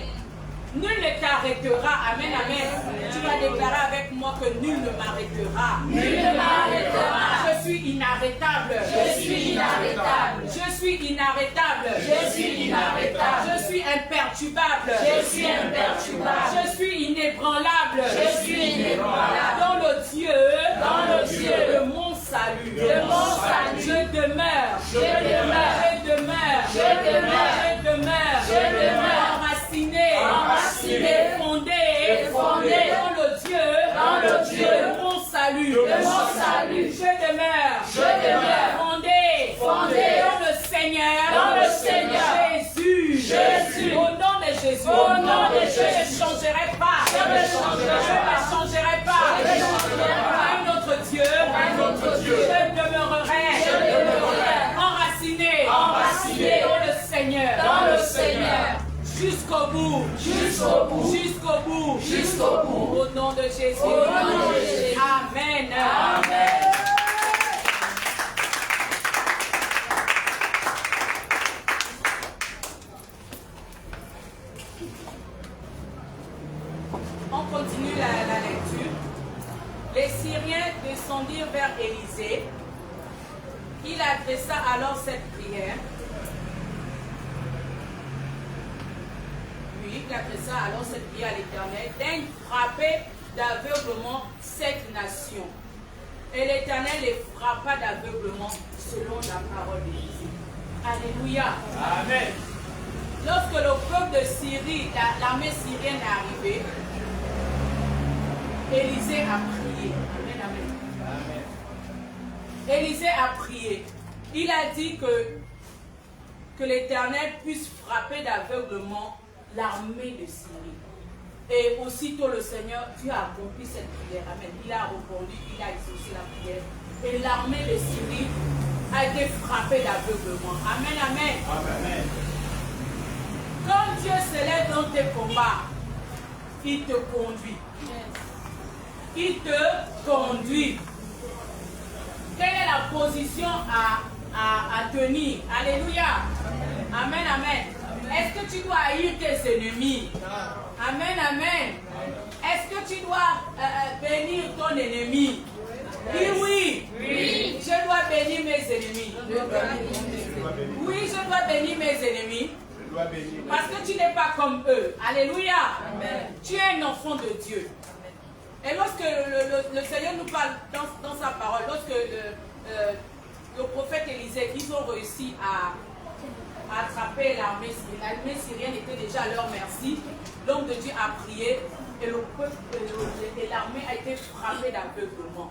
Nul ne t'arrêtera. Amen, amen. Tu vas déclarer avec moi que nul ne m'arrêtera. Nul ne m'arrêtera. Je suis inarrêtable. Je suis inarrêtable. Je suis inarrêtable. Je suis inarrêtable. Je suis imperturbable. Je suis imperturbable. Je suis inébranlable. Je suis inébranlable. Dans le Dieu de mon salut. De mon salut. bout. Jusqu'au bout. Jusqu'au bout. Jusqu'au bout. Au nom de Jésus. Au nom de Jésus. Amen. Amen. On continue la lecture. Les Syriens descendirent vers Élisée. Il adressa alors cette prière. Oui, il adressa alors cette prière à l'Éternel. Daigne frapper d'aveuglement cette nation. Et l'Éternel les frappa d'aveuglement selon la parole d'Élisée. Alléluia. Amen. Lorsque le peuple de Syrie, l'armée syrienne est arrivée, Élisée a prié. Amen, amen. Amen. Élisée a prié. Il a dit que l'Éternel puisse frapper d'aveuglement l'armée de Syrie. Et aussitôt le Seigneur, Dieu a accompli cette prière. Amen. Il a répondu, il a exaucé la prière. Et l'armée de Syrie a été frappée d'aveuglement. Amen, amen. Amen. Quand Dieu se lève dans tes combats, il te conduit. Il te conduit. Quelle est la position à tenir? Alléluia. Amen, amen. Est-ce que tu dois haïr tes ennemis? Amen, amen. Est-ce que tu dois bénir ton ennemi? Dis oui. Oui. Je dois bénir mes ennemis. Oui, je dois bénir mes ennemis. Parce que tu n'es pas comme eux. Alléluia. Amen. Tu es un enfant de Dieu. Et lorsque le Seigneur nous parle dans sa parole, lorsque le prophète Élisée, ils ont réussi à attraper l'armée syrienne était déjà à leur merci. L'homme de Dieu a prié et le peuple et l'armée a été frappée d'aveuglement.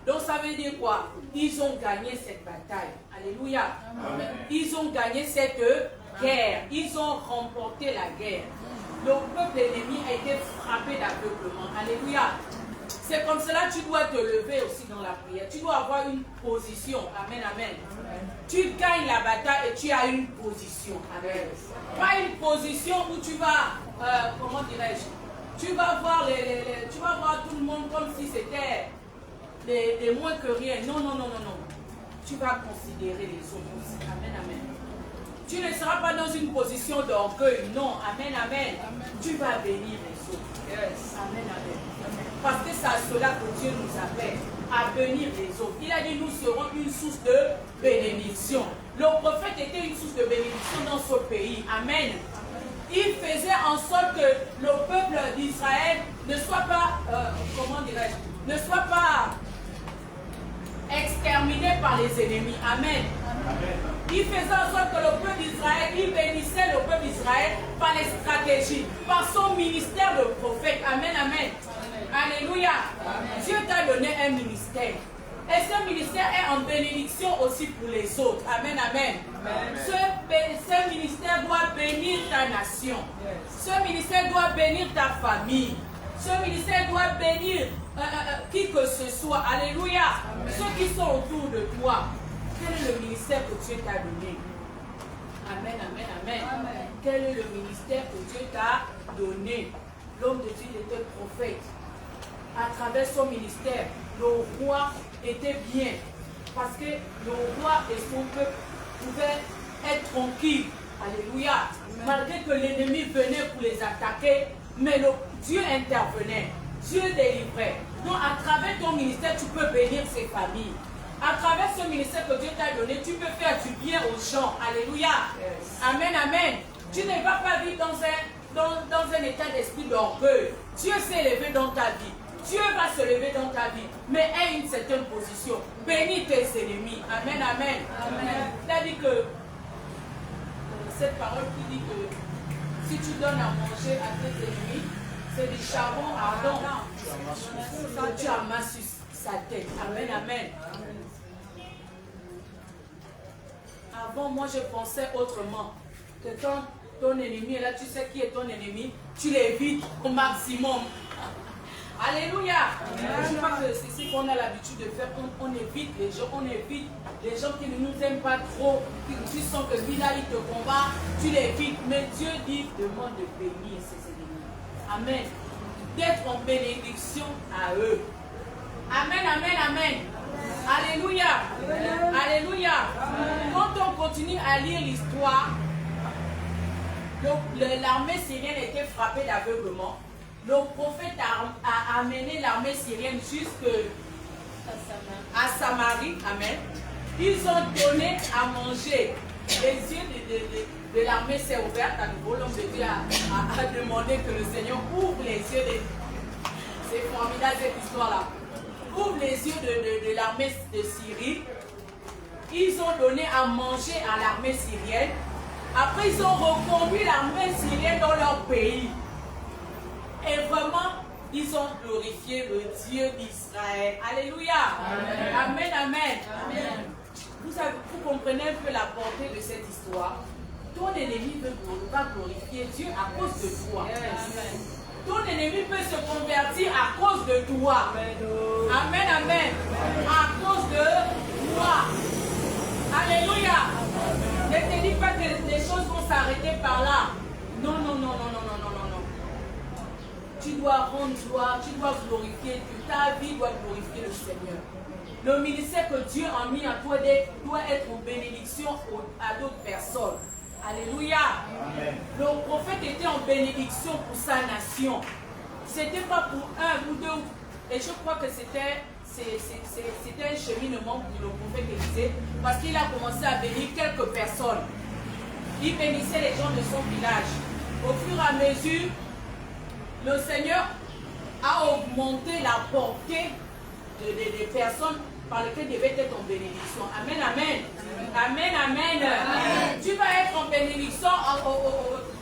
Donc ça veut dire quoi? Ils ont gagné cette bataille. Alléluia. Amen. Ils ont gagné cette guerre. Ils ont remporté la guerre. Le peuple ennemi a été frappé d'aveuglement. Alléluia. C'est comme cela que tu dois te lever aussi dans la prière. Tu dois avoir une position. Amen, amen. Tu gagnes la bataille et tu as une position. Amen. Pas une position où tu vas, comment dirais-je, tu vas voir tu vas voir tout le monde comme si c'était des moins que rien. Non, non, non, non, non. Tu vas considérer les autres aussi. Amen, amen. Tu ne seras pas dans une position d'orgueil. Non, amen, amen. Tu vas bénir les autres. Yes. Amen, amen. Parce que c'est à cela que Dieu nous appelle, à bénir les autres. Il a dit nous serons une source de bénédiction. Le prophète était une source de bénédiction dans ce pays. Amen. Il faisait en sorte que le peuple d'Israël ne soit pas, comment dirais-je, ne soit pas exterminé par les ennemis. Amen. Amen. Il faisait en sorte que le peuple d'Israël, il bénissait le peuple d'Israël par les stratégies, par son ministère de prophète. Amen, amen. Alléluia. Amen. Dieu t'a donné un ministère. Et ce ministère est en bénédiction aussi pour les autres. Amen, amen. Amen. Ce ministère doit bénir ta nation. Yes. Ce ministère doit bénir ta famille. Ce ministère doit bénir qui que ce soit. Alléluia. Amen. Ceux qui sont autour de toi. Quel est le ministère que Dieu t'a donné? Amen, amen, amen. Amen. Quel est le ministère que Dieu t'a donné? L'homme de Dieu était prophète. À travers son ministère, le roi était bien. Parce que le roi et son peuple pouvaient être tranquilles. Alléluia. Amen. Malgré que l'ennemi venait pour les attaquer, mais Dieu intervenait. Dieu délivrait. Donc à travers ton ministère, tu peux bénir ces familles. À travers ce ministère que Dieu t'a donné, tu peux faire du bien aux gens. Alléluia. Yes. Amen, amen. Tu ne vas pas vivre dans un état d'esprit d'orgueil. Dieu s'est levé dans ta vie. Dieu va se lever dans ta vie, mais aie une certaine position. Bénis tes ennemis. Amen, amen. Amen. Il a dit que cette parole qui dit que si tu donnes à manger à tes ennemis, c'est du charbon ardent que tu amasses sur sa tête. Amen, amen. Avant, moi, je pensais autrement. Que quand ton ennemi est là, tu sais qui est ton ennemi, tu l'évites au maximum. Alléluia. Je crois que c'est ce qu'on a l'habitude de faire. On évite les gens, qui ne nous aiment pas trop, qui sentent que lui là, il te combat, tu l'évites. Mais Dieu dit, demande de bénir ses ennemis. Amen. D'être en bénédiction à eux. Amen, amen, amen. Alléluia. Alléluia. Quand on continue à lire l'histoire, l'armée syrienne était frappée d'aveuglement. Le prophète a amené l'armée syrienne jusqu'à Samarie. Amen. Ils ont donné à manger. Les yeux de l'armée s'est ouvert. À nouveau, l'homme de Dieu a demandé que le Seigneur ouvre les yeux de... C'est formidable cette histoire-là. Ouvre les yeux de l'armée de Syrie. Ils ont donné à manger à l'armée syrienne. Après, ils ont reconduit l'armée syrienne dans leur pays. Et vraiment, ils ont glorifié le Dieu d'Israël. Alléluia. Amen, amen. Amen. Amen. Vous comprenez un peu la portée de cette histoire. Ton ennemi va glorifier Dieu à cause de toi. Amen. Ton ennemi peut se convertir à cause de toi. Amen, amen. À cause de toi. Alléluia. Ne te dis pas que les choses vont s'arrêter par là. Non, non, non, non, non, non, non, non, non. Tu dois rendre gloire, tu dois glorifier Dieu. Ta vie doit glorifier le Seigneur. Le ministère que Dieu a mis en toi doit être une bénédiction à d'autres personnes. Alléluia. Amen. Le prophète était en bénédiction pour sa nation. Ce n'était pas pour un ou deux. Et je crois que c'était un cheminement pour le prophète Élisée. Parce qu'il a commencé à bénir quelques personnes. Il bénissait les gens de son village. Au fur et à mesure, le Seigneur a augmenté la portée des personnes par lesquelles devait être en bénédiction. Amen, amen. Amen, amen. Amen. Tu vas être en bénédiction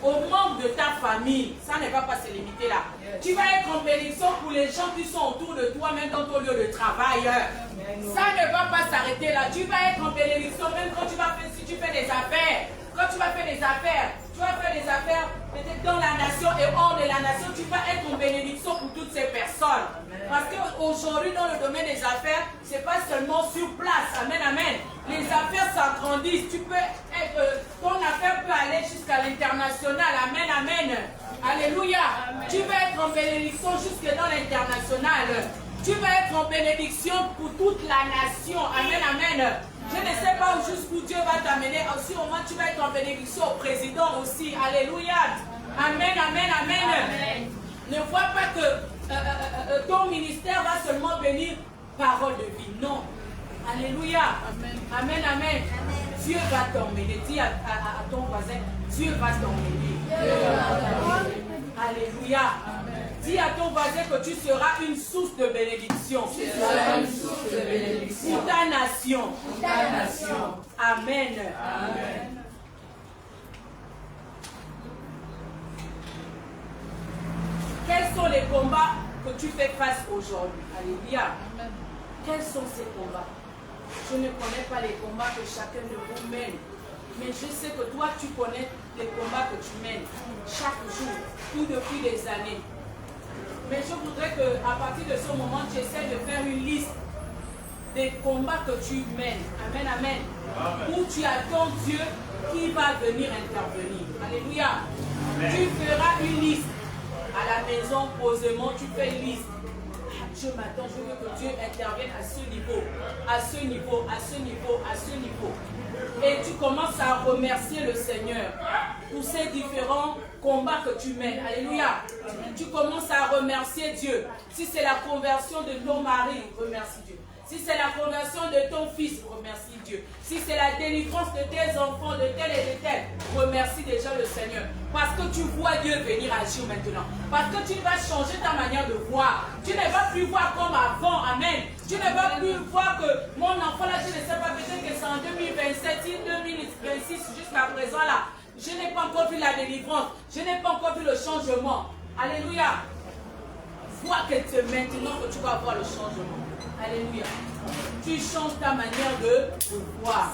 aux membres de ta famille. Ça ne va pas se limiter là. Yes. Tu vas être en bénédiction pour les gens qui sont autour de toi, même dans ton lieu de travail. Ça ne va pas s'arrêter là. Tu vas être en bénédiction même quand tu vas faire, si tu fais des affaires. Quand tu vas faire des affaires, tu vas faire des affaires peut-être dans la nation et hors de la nation, tu vas être en bénédiction pour toutes ces personnes. Parce qu'aujourd'hui, dans le domaine des affaires, ce n'est pas seulement sur place. Amen, amen. Les affaires s'agrandissent. Tu peux être, ton affaire peut aller jusqu'à l'international. Amen, amen. Alléluia. Amen. Tu vas être en bénédiction jusque dans l'international. Tu vas être en bénédiction pour toute la nation. Amen, amen. Je ne sais pas jusqu'où Dieu va t'amener. Aussi, au moins, tu vas être en bénédiction au président aussi. Alléluia. Amen, amen, amen. Amen. Ne vois pas que ton ministère va seulement bénir parole de vie. Non. Alléluia. Amen, amen. Amen. Dieu va t'emmener. Dis à ton voisin, Dieu va t'emmener. Alléluia. Amen. Dis à ton voisin que tu seras une source de bénédiction. Tu seras une source de bénédiction. Pour ta nation. Pour ta nation. Amen. Amen. Quels sont les combats que tu fais face aujourd'hui? Alléluia. Amen. Quels sont ces combats? Je ne connais pas les combats que chacun de vous mène. Mais je sais que toi, tu connais les combats que tu mènes chaque jour, ou depuis des années. Mais je voudrais qu'à partir de ce moment, tu essaies de faire une liste des combats que tu mènes. Amen, amen. Amen. Où tu attends Dieu qui va venir intervenir. Alléluia. Amen. Tu feras une liste. À la maison, posément, tu fais une liste. Je m'attends, je veux que Dieu intervienne à ce niveau, à ce niveau, à ce niveau, à ce niveau. Et tu commences à remercier le Seigneur pour ces différents combats que tu mènes. Alléluia. Tu commences à remercier Dieu. Si c'est la conversion de ton mari, remercie Dieu. Si c'est la conversion de ton fils, remercie Dieu. Si c'est la délivrance de tes enfants, de tel et de tel, remercie déjà le Seigneur. Parce que tu vois Dieu venir agir maintenant. Parce que tu vas changer ta manière de voir. Tu ne vas plus voir comme avant. Amen. Tu ne vas plus voir que mon enfant là, je ne sais pas, peut-être que c'est en 2027, 2026, jusqu'à présent là. Je n'ai pas encore vu la délivrance. Je n'ai pas encore vu le changement. Alléluia. Vois que c'est maintenant que tu vas voir le changement. Alléluia. Tu changes ta manière de voir.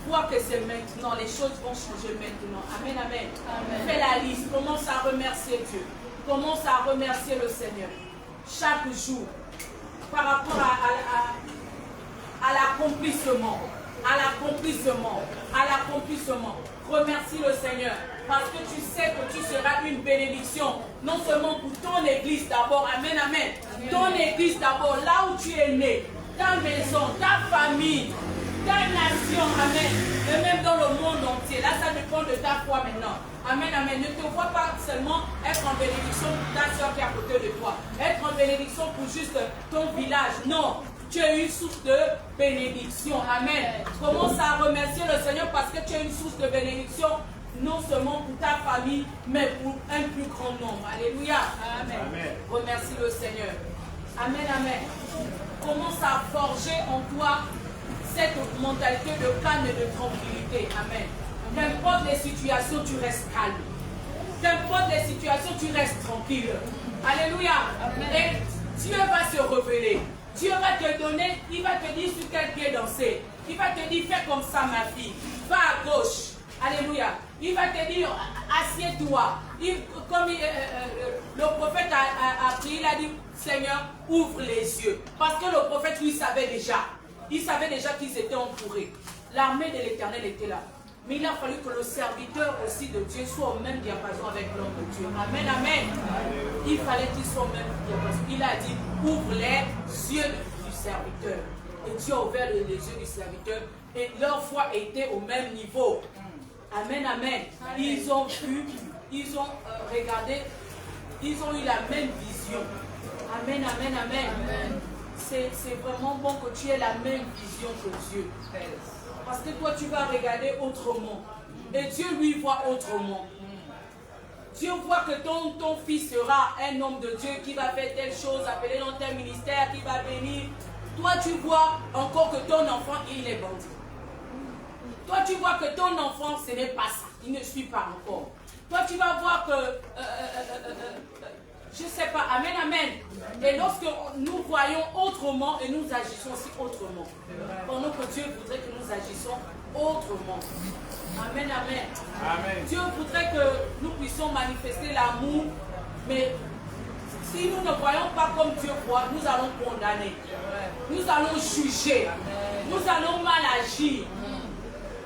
Vois que c'est maintenant. Les choses vont changer maintenant. Amen, amen. Amen. Fais la liste. Commence à remercier Dieu. Commence à remercier le Seigneur. chaque jour par rapport à l'accomplissement. À l'accomplissement. À l'accomplissement. Remercie le Seigneur. Parce que tu sais que tu seras une bénédiction. Non seulement pour ton église d'abord. Amen, amen. Ton église d'abord. Là où tu es né. Ta maison, ta famille, ta nation. Amen. Et même dans le monde entier. Là, ça dépend de ta foi maintenant. Amen, amen. Ne te vois pas seulement être en bénédiction pour ta soeur qui est à côté de toi. Être en bénédiction pour juste ton village. Non. Tu es une source de bénédiction. Amen. Commence à remercier le Seigneur parce que tu es une source de bénédiction. Non seulement pour ta famille, mais pour un plus grand nombre. Alléluia. Amen. Amen. Remercie le Seigneur. Amen, amen. Commence à forger en toi cette mentalité de calme et de tranquillité. Amen. Qu'importe les situations, tu restes calme. Qu'importe les situations, tu restes tranquille. Alléluia. Amen. Et Dieu va se révéler. Dieu va te donner, il va te dire sur quel pied danser. Il va te dire, fais comme ça ma fille. Va à gauche. Alléluia. Il va te dire, assieds-toi. Comme le prophète a prié, il a dit, Seigneur, ouvre les yeux. Parce que le prophète, lui, savait déjà. Il savait déjà qu'ils étaient entourés. L'armée de l'Éternel était là. Mais il a fallu que le serviteur aussi de Dieu soit au même diapason avec l'homme de Dieu. Amen, amen. Il fallait qu'il soit au même diapason. Il a dit, ouvre les yeux du serviteur. Et Dieu a ouvert les yeux du serviteur. Et leur foi était au même niveau. Amen, amen. Ils ont vu, ils ont regardé, ils ont eu la même vision. Amen, amen, amen. C'est vraiment bon que tu aies la même vision que Dieu. Parce que toi, tu vas regarder autrement. Et Dieu, lui, voit autrement. Dieu voit que ton fils sera un homme de Dieu qui va faire telle chose, appelé dans tel ministère, qui va bénir. Toi, tu vois encore que ton enfant, il est bandit. Toi, tu vois que ton enfant, ce n'est pas ça. Il ne suit pas encore. Toi, tu vas voir que... je ne sais pas. Amen, amen. Et lorsque nous voyons autrement et nous agissons aussi autrement. Pendant que Dieu voudrait que nous agissons autrement. Amen, amen. Amen. Dieu voudrait que nous puissions manifester l'amour. Mais si nous ne voyons pas comme Dieu voit, nous allons condamner. Nous allons juger. Nous allons mal agir.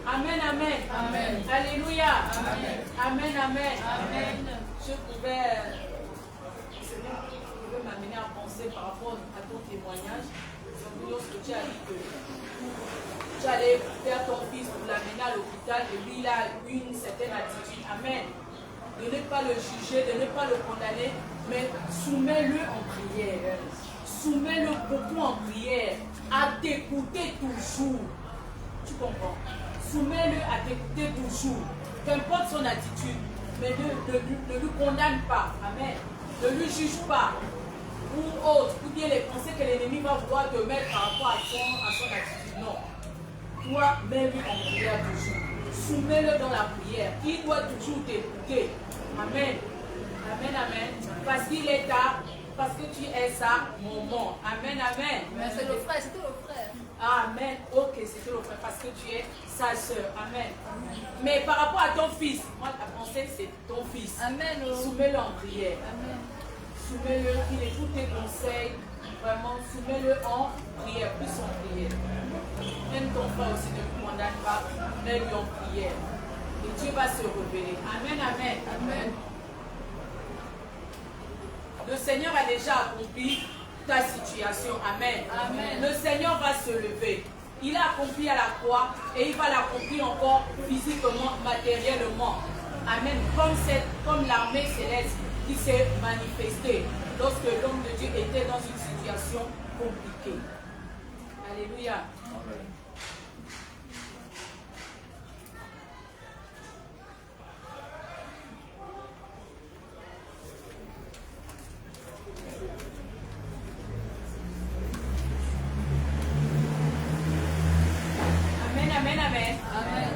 Amen, amen. Amen. Alléluia. Amen, amen. Amen. Amen. Je pouvais m'amener à penser par rapport à ton témoignage. Lorsque tu as dit que tu allais faire ton fils pour l'amener à l'hôpital et lui il a une certaine attitude. Amen. De ne pas le juger, de ne pas le condamner, mais soumets-le en prière. Soumets-le beaucoup en prière. À t'écouter toujours. Tu comprends? Soumets-le à t'écouter toujours. Qu'importe son attitude, mais ne lui condamne pas. Amen. Ne lui juge pas. Ou autre, ou bien les pensées que l'ennemi va vouloir te mettre par rapport à son attitude. Non. Toi, mets-lui en prière toujours. Soumets-le dans la prière. Il doit toujours t'écouter. Amen. Amen, amen. Parce qu'il est tard. Parce que tu es sa maman. Amen, amen. Mais c'est le frère, c'était le frère. Amen. Ok, c'était le frère. Parce que tu es sa soeur. Amen. Mais par rapport à ton fils, moi, ta pensée, c'est ton fils. Amen. Soumets-le en prière. Amen. Soumets-le, qu'il écoute tes conseils. Vraiment, soumets-le en prière, plus en prière. Même ton frère aussi ne le condamne pas, mets-lui en prière. Et Dieu va se révéler. Amen, amen. Amen. Le Seigneur a déjà accompli ta situation. Amen. Amen. Le Seigneur va se lever. Il a accompli à la croix et il va l'accomplir encore physiquement, matériellement. Amen. Comme l'armée céleste qui s'est manifestée lorsque l'homme de Dieu était dans une situation compliquée. Alléluia. Amen. Amen, amen. Amen.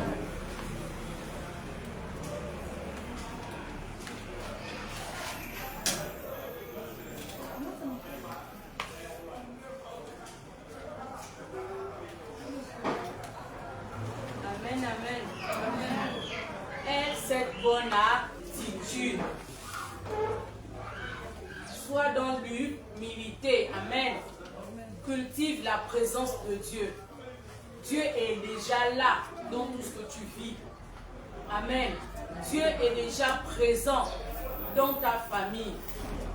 Amen, amen. Amen. Aie cette bonne attitude. Sois dans l'humilité. Amen. Cultive la présence de Dieu. Dieu est déjà là dans tout ce que tu vis. Amen. Dieu est déjà présent dans ta famille.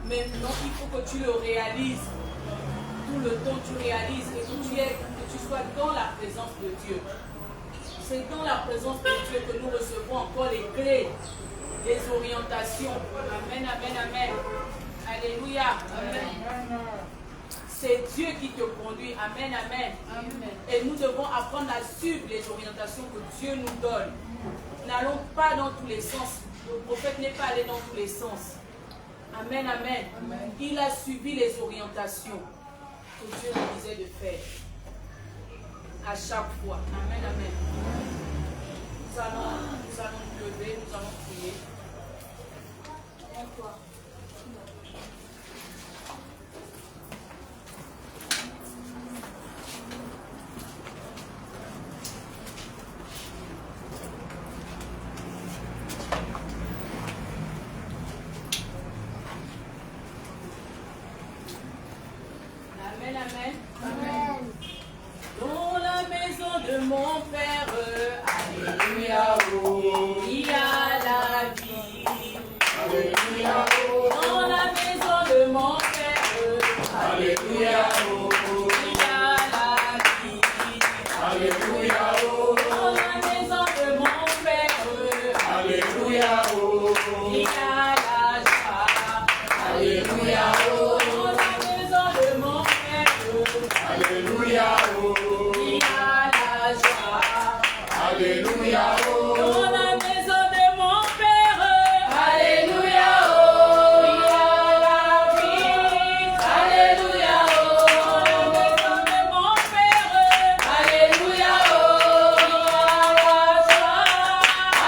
Maintenant, il faut que tu le réalises. Tout le temps, tu réalises et que tu sois dans la présence de Dieu. C'est dans la présence de Dieu que nous recevons encore les clés, les orientations. Amen, amen, amen. Alléluia. Amen. C'est Dieu qui te conduit. Amen, amen. Et nous devons apprendre à suivre les orientations que Dieu nous donne. N'allons pas dans tous les sens. Le prophète n'est pas allé dans tous les sens. Amen, amen. Il a suivi les orientations que Dieu lui disait de faire. À chaque fois. Amen, amen. Nous allons nous lever, nous allons prier. Viens-toi. Amen, amen. Amen. Dans la maison de mon Père, alléluia, oh, il y a la vie. Alléluia, oh, dans la maison de mon Père, alléluia, oh, il y a la vie. Alléluia, oh, dans la maison de mon Père, alléluia, oh, il y a la joie. Alléluia, oh, dans la maison de mon Père, alléluia, oh, il y a la joie. Alléluia, oh, dans la maison de mon Père, alléluia, oh, il y a la vie. Alléluia, oh, dans la maison de mon Père, alléluia, oh, il y a la joie.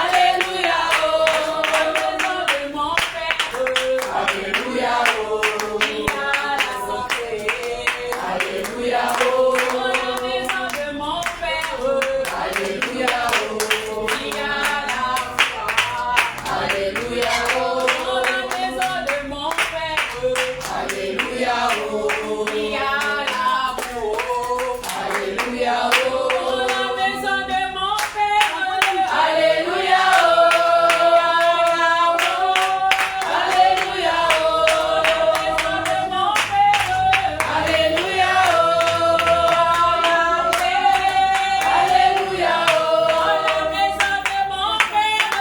Alléluia, oh, dans la maison de mon Père, alléluia, oh, il y a la santé. Alléluia, oh, dans la maison de mon Père, alléluia, oh, il y a la foi. Alléluia, oh, dans la maison de mon Père, alléluia, oh, il y a l'amour. Alléluia, oh, dans la maison de mon Père, alléluia, oh, il y a l'amour. Alléluia, oh, dans la maison de mon Père, alléluia, oh, il y a la paix. Alléluia, oh, dans la maison de mon Père,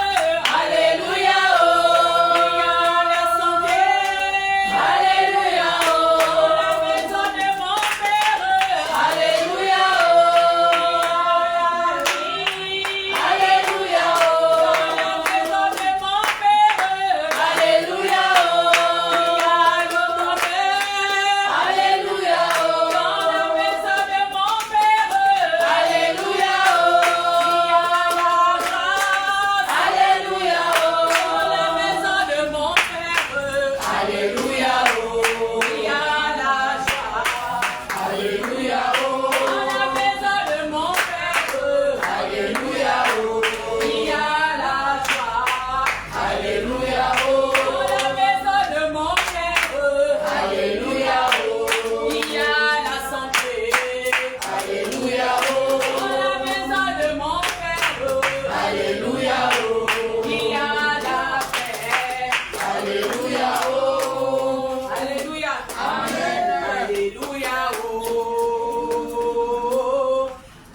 alléluia, oh, il y a la santé. Alléluia, oh, dans la maison de mon Père, alléluia, oh, il y a la vie. Alléluia, oh, dans la maison de mon Père, alléluia, oh, il y a le bonheur. Alléluia, oh, dans la maison de mon Père, alléluia, oh, il y a la grâce. Alléluia, oh, dans la maison de mon Père, alléluia, oh, il y a la joie. Alléluia, oh, dans la maison de mon Père, alléluia, oh, il y a la joie. Alléluia, oh, dans la maison de mon Père, alléluia, oh, il y a la santé. Alléluia, oh, dans la maison de mon Père, alléluia, oh, il y a la paix. Alléluia, oh, alléluia, amen. Alléluia, oh,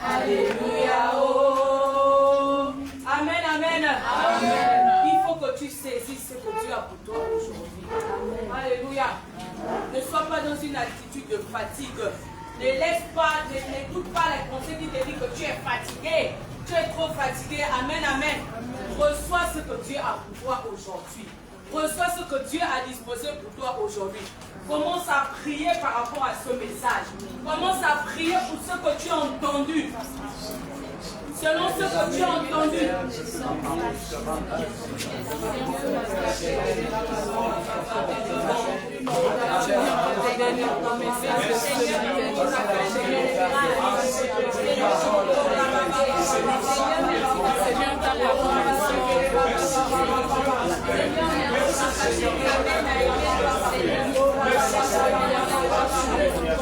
alléluia, oh, amen, amen, amen. Il faut que tu saisisses ce que Dieu a pour toi aujourd'hui. Alléluia. Ne sois pas dans une attitude de fatigue. Ne laisse pas, n'écoute pas les conseils qui te disent que tu es fatigué. Tu es trop fatigué. Amen, amen. Reçois ce que Dieu a pour toi aujourd'hui. Reçois ce que Dieu a disposé pour toi aujourd'hui. Commence à prier par rapport à ce message. Commence à prier pour ce que tu as entendu. Selon ce que tu as entendu. Seigneur,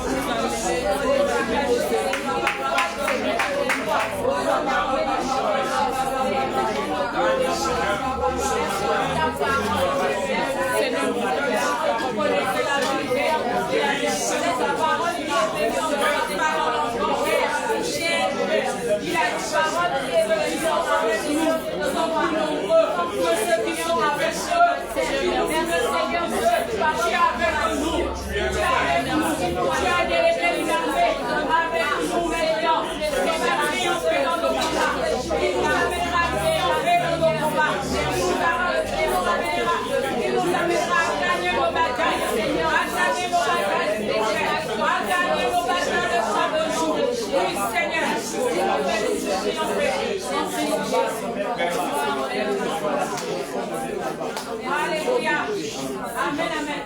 Alléluia. Amen, amen.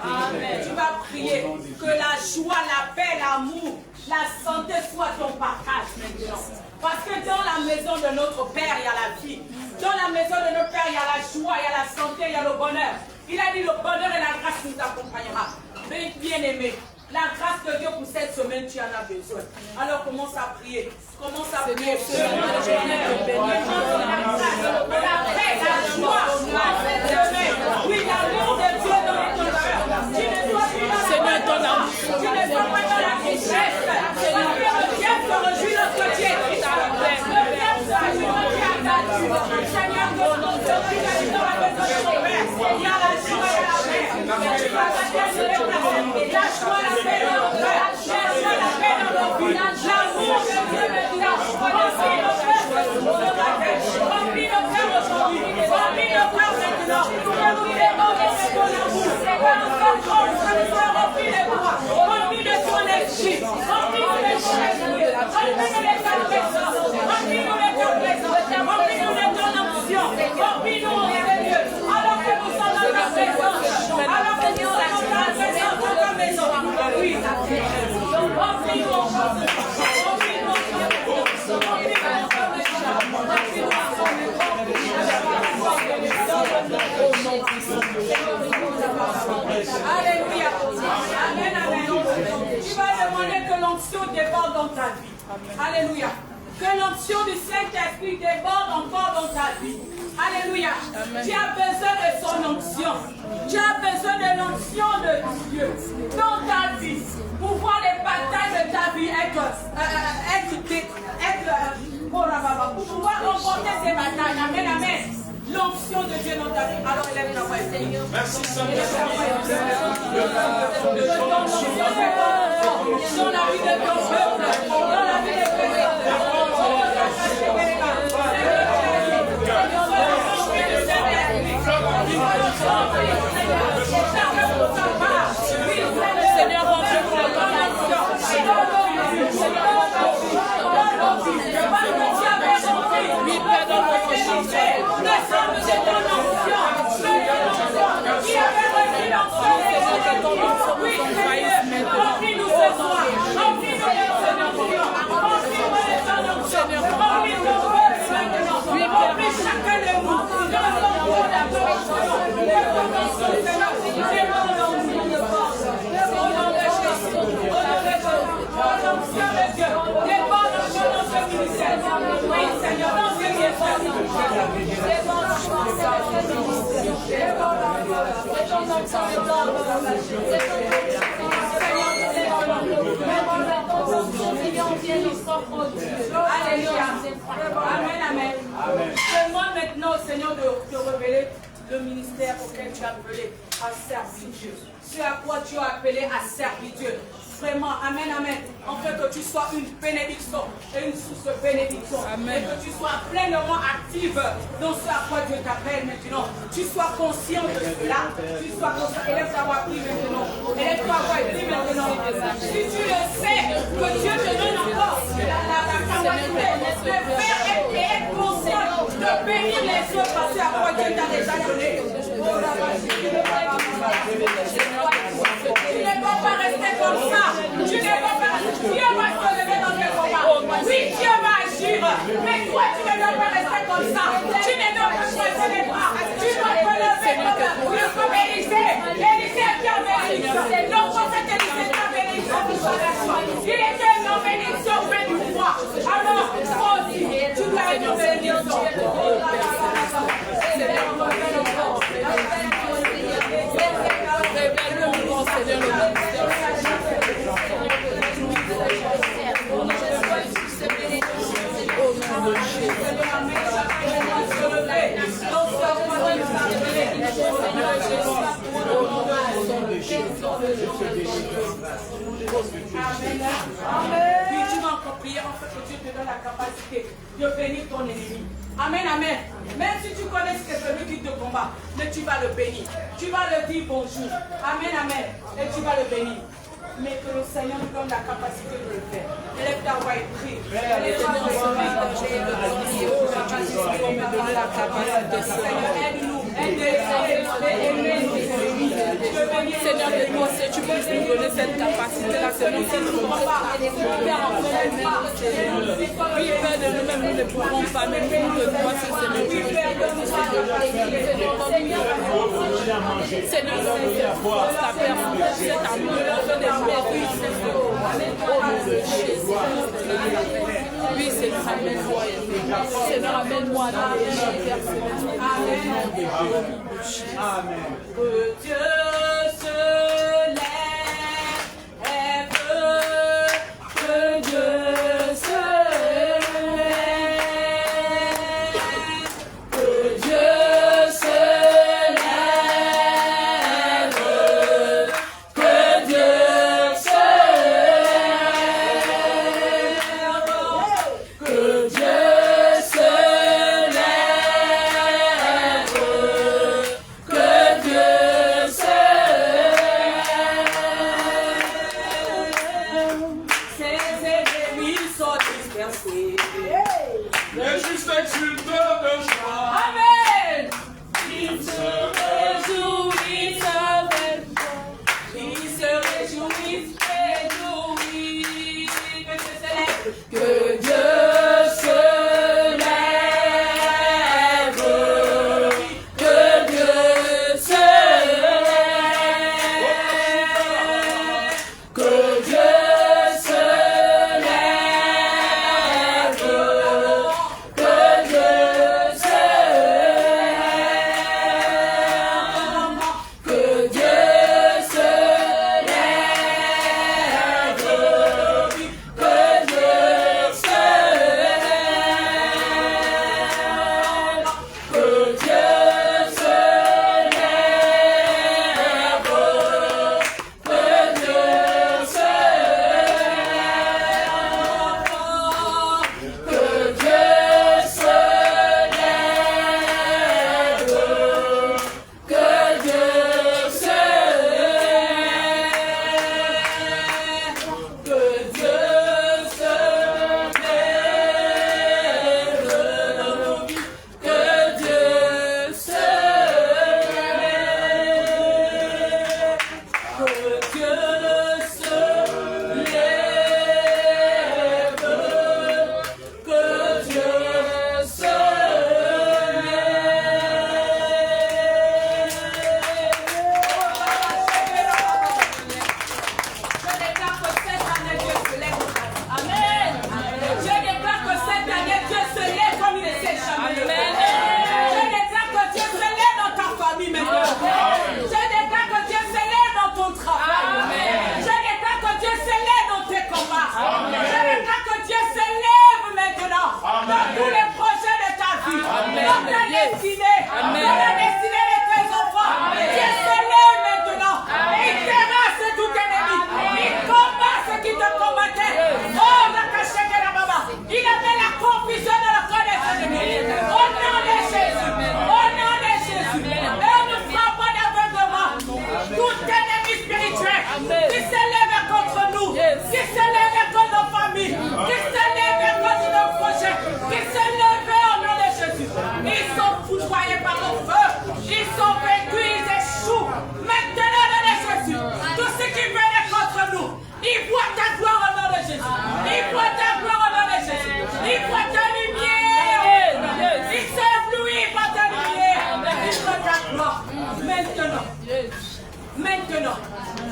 Tu vas prier que la joie, la paix, l'amour, la santé soit ton partage maintenant. Parce que dans la maison de notre Père, il y a la vie. Dans la maison de notre Père, il y a la joie, il y a la santé, il y a le bonheur. Il a dit le bonheur et la grâce nous accompagnera. Bien-aimé, la grâce de Dieu pour cette semaine, tu en as besoin. Alors commence à prier. Commence à prier. Demande le bonheur. Demande la paix, la joie à cette semaine. Oui, l'amour de Dieu dans ton cœur. Tu ne sois plus dans la joie. Tu ne sois pas dans la tristesse. Parce que le diable se réjouit lorsque tu es triste. Le diable se réjouit quand tu es abattu. Seigneur, dans ton cœur, tu as dit dans la maison de ton Père. Il y a la joie et la paix. Tu vas bâtir sur les plateaux. La joie, la paix dans nos cœurs. La joie, la paix dans nos vies. L'amour de Dieu maintenant. Remplis nos cœurs ce matin. Remplis nos cœurs aujourd'hui. Remplis nos cœurs maintenant. Nous demandons de ton amour. Par notre corps, nous sois remplis de toi. Remplis de ton esprit. Remplis-nous de ton esprit. Remplis-nous de ta présence. Remplis-nous de ta présence. Remplis-nous de ton onction. Remplis-nous, mon Dieu. Alors que nous sommes dans ta présence. Alors que nous sommes dans ta présence, dans ta maison. Oui, remplis-nous encore. Remplis-nous Alléluia. Amen, amen. Tu vas demander que l'onction déborde dans ta vie. Alléluia. Que l'onction du Saint-Esprit déborde encore dans ta vie. Alléluia. Tu as besoin de son onction. Tu as besoin de l'onction de Dieu dans ta vie pour voir les batailles de ta vie pour pouvoir remporter ces batailles. Amen, amen. L'onction de Dieu dans ta vie. Alors élève ta voix. Merci Seigneur. Dans la vie de ton peuple, dans la vie de ton Seigneur, remplis-nous ce soir, remplis-nous remplis chacun de nous dans son corps d'adoration. Oui, Seigneur, dans ce Alléluia. Amen, amen. Demande maintenant au Seigneur de révéler le ministère auquel tu as appelé à servir Dieu. Ce à quoi tu as appelé à servir Dieu. Vraiment, amen, amen. En fait, que tu sois une bénédiction et une source de bénédiction. Amen. Et que tu sois pleinement active dans ce à quoi Dieu t'appelle maintenant. Tu sois conscient de cela. Tu sois conscient. Élève ta voix, prie maintenant. Élève ta voix et prie maintenant. Si tu le sais, que Dieu te donne encore la capacité de faire et être conscient, de bénir les autres parce que à quoi Dieu t'a déjà donné. Tu ne vas pas rester comme ça. Tu ne vas pas. Dieu va se lever dans tes combats. Oui, Dieu va agir. Mais toi, tu ne dois pas rester comme ça. Tu ne dois pas choisir les bras. Tu dois te lever comme Élisée. Élisée qui a bénédiction. Donc, pour cette Élisée qui a bénédiction, il était une bénédiction près du roi. Alors, toi aussi, tu dois être une bénédiction. Révèle-nous, Seigneur, le Puis tu vas encore prier en fait que Dieu te donne la capacité de bénir ton ennemi. Amen, amen. Même si tu connais que c'est celui qui te combat, mais tu vas le bénir. Tu vas le dire bonjour. Amen, amen. Et tu vas le bénir. Mais que le Seigneur nous donne la capacité de le faire. Élève ta voix et prie. Élève ta voix et prie. encore me donner la capacité, Seigneur. Seigneur de toi, si tu puisses nous donner cette capacité-là, Seigneur, si nous ne pouvons pas faire en fait nous-mêmes, Seigneur. Oui, Père, de nous-mêmes, nous ne pouvons pas, mais pour nous de toi, Seigneur, tu peux Seigneur, ta personne, cet amour, afin de mériter, Seigneur. Au nom de Jésus. Oui, Seigneur, amène-moi. Seigneur, amène-moi à la Père, Seigneur. Amen. Que Dieu se lève, que Dieu se lève, que Dieu se lève, que Dieu se lève, que Dieu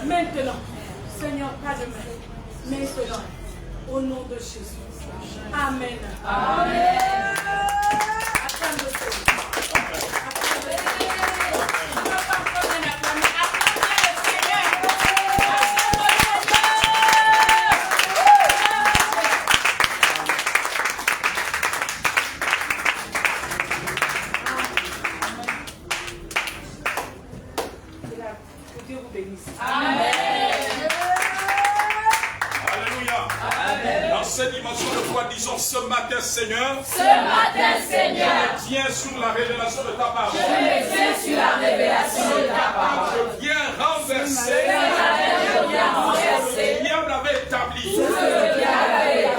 Maintenant, Seigneur, pas de main. Maintenant, au nom de Jésus. Amen. Amen. Ce matin, Seigneur, je viens sur la révélation de ta parole. Je viens renverser ce que le diable avait établi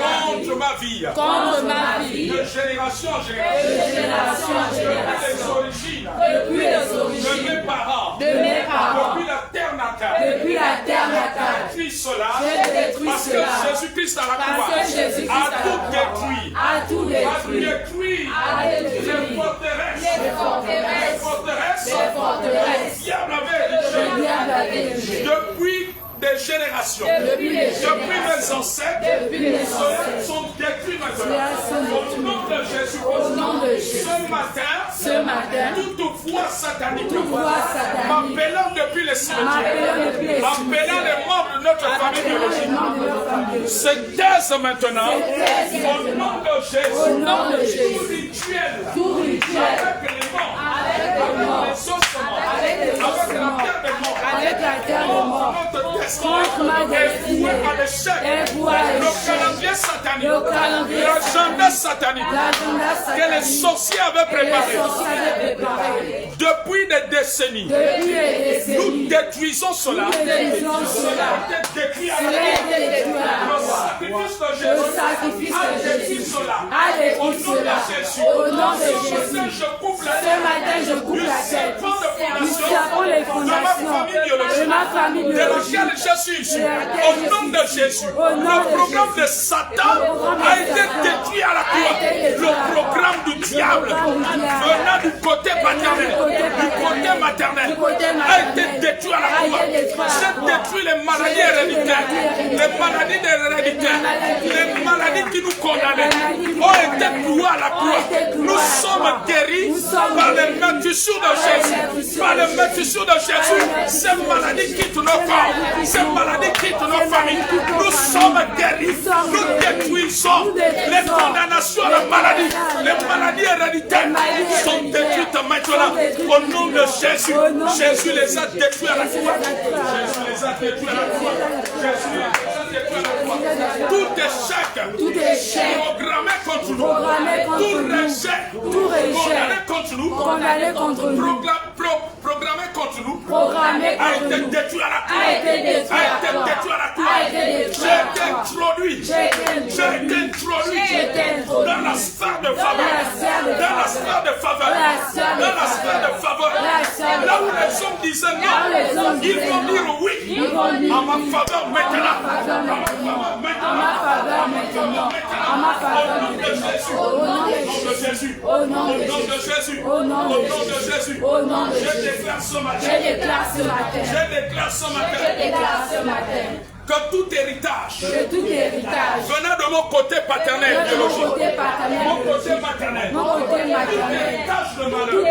contre ma vie. contre ma vie, De génération en de génération. génération en Depuis génération, les origines. depuis les De origines mes parents. de mes parents, Depuis la terre natale. depuis la terre natale. Détruis cela. J'ai détruit Parce que cela. Jésus-Christ à la Parce croix que Jésus-Christ a à la tout croix détruit. a tout A détruit. détruit. A détruit Les forteresses. les forteresses, Les forteresses. les forteresses. Le diable avait Le diable avait érigé. depuis des générations. Depuis les Depuis mes ancêtres. Depuis mes Ceux sont détruits maintenant. Au nom de Jésus. Au nom de Jésus. Ce Ce matin, toute voix satanique. toute voix satanique, M'appelant depuis les cimetières. m'appelant depuis les Appelant les membres de notre famille biologique. nom de notre famille, Se taise maintenant. Au nom de Jésus. au nom de Jésus, Tout rituel. tout rituel, Avec les morts. avec les morts, Les ossements. avec les Avec la ossements, terre des morts. avec la terre des morts, Contre notre contre ma destinée, destinée. Et à l'échec. et pour aller Le calendrier satanique. Le calendrier L'agenda satanique. l'agenda Que les satanique sorciers avaient que les préparé. sorciers avaient préparé. Depuis des décennies. Depuis les Nous décennies, détruisons cela. nous détruisons cela. Cela a été détruit à Cela la a croix. été détruit à la Le croix. sacrifice de Le Jésus sacrifice a de détruit Jésus cela. a Au détruit nom de cela. Jésus. Au nom de Ce matin, Jésus. je coupe la Ce matin, je coupe du la tête serpent de du fondation serpent les de ma fondations famille de biologique. ma famille De biologique. laquelle je suis issu. De laquelle Au je nom suis de issu. Jésus. Au nom Le de programme Jésus. de Satan Le programme a de été Satan détruit à la a croix. été détruit Le à la programme du diable programme du diable venant du côté paternel, du côté maternel, a été détruit à la croix. J'ai détruit les maladies héréditaires, les maladies héréditaires, les maladies qui nous condamnaient ont été clouées à la croix. Nous sommes guéris par les meurtrissures de Jésus. Par les meurtrissures de Jésus, ces maladies quittent nos corps, ces maladies quittent nos familles. Nous sommes guéris. Nous détruisons les condamnations à la maladie. Les maladies héréditaires sont détruites maintenant. Au nom de Jésus, Jésus les a détruits à la croix. Jésus les a détruits à la croix. Jésus les a détruits à la croix. Tout échec programmé contre nous, tout rejet condamné contre nous, programmé contre nous, a été détruit à la croix. A été détruit à la croix. J'ai été introduit dans la sphère de faveur. Dans la sphère de faveur. Dans la sphère de faveur. Là où les hommes disaient non, ils vont dire oui. À ma faveur maintenant. À ma faveur maintenant. Au nom de Jésus. Au nom de Jésus. Au nom de Jésus. Au nom de Jésus. Je déclare ce matin. Que tout héritage venant de mon côté paternel biologique, mon côté maternel, tout héritage de malheur, tout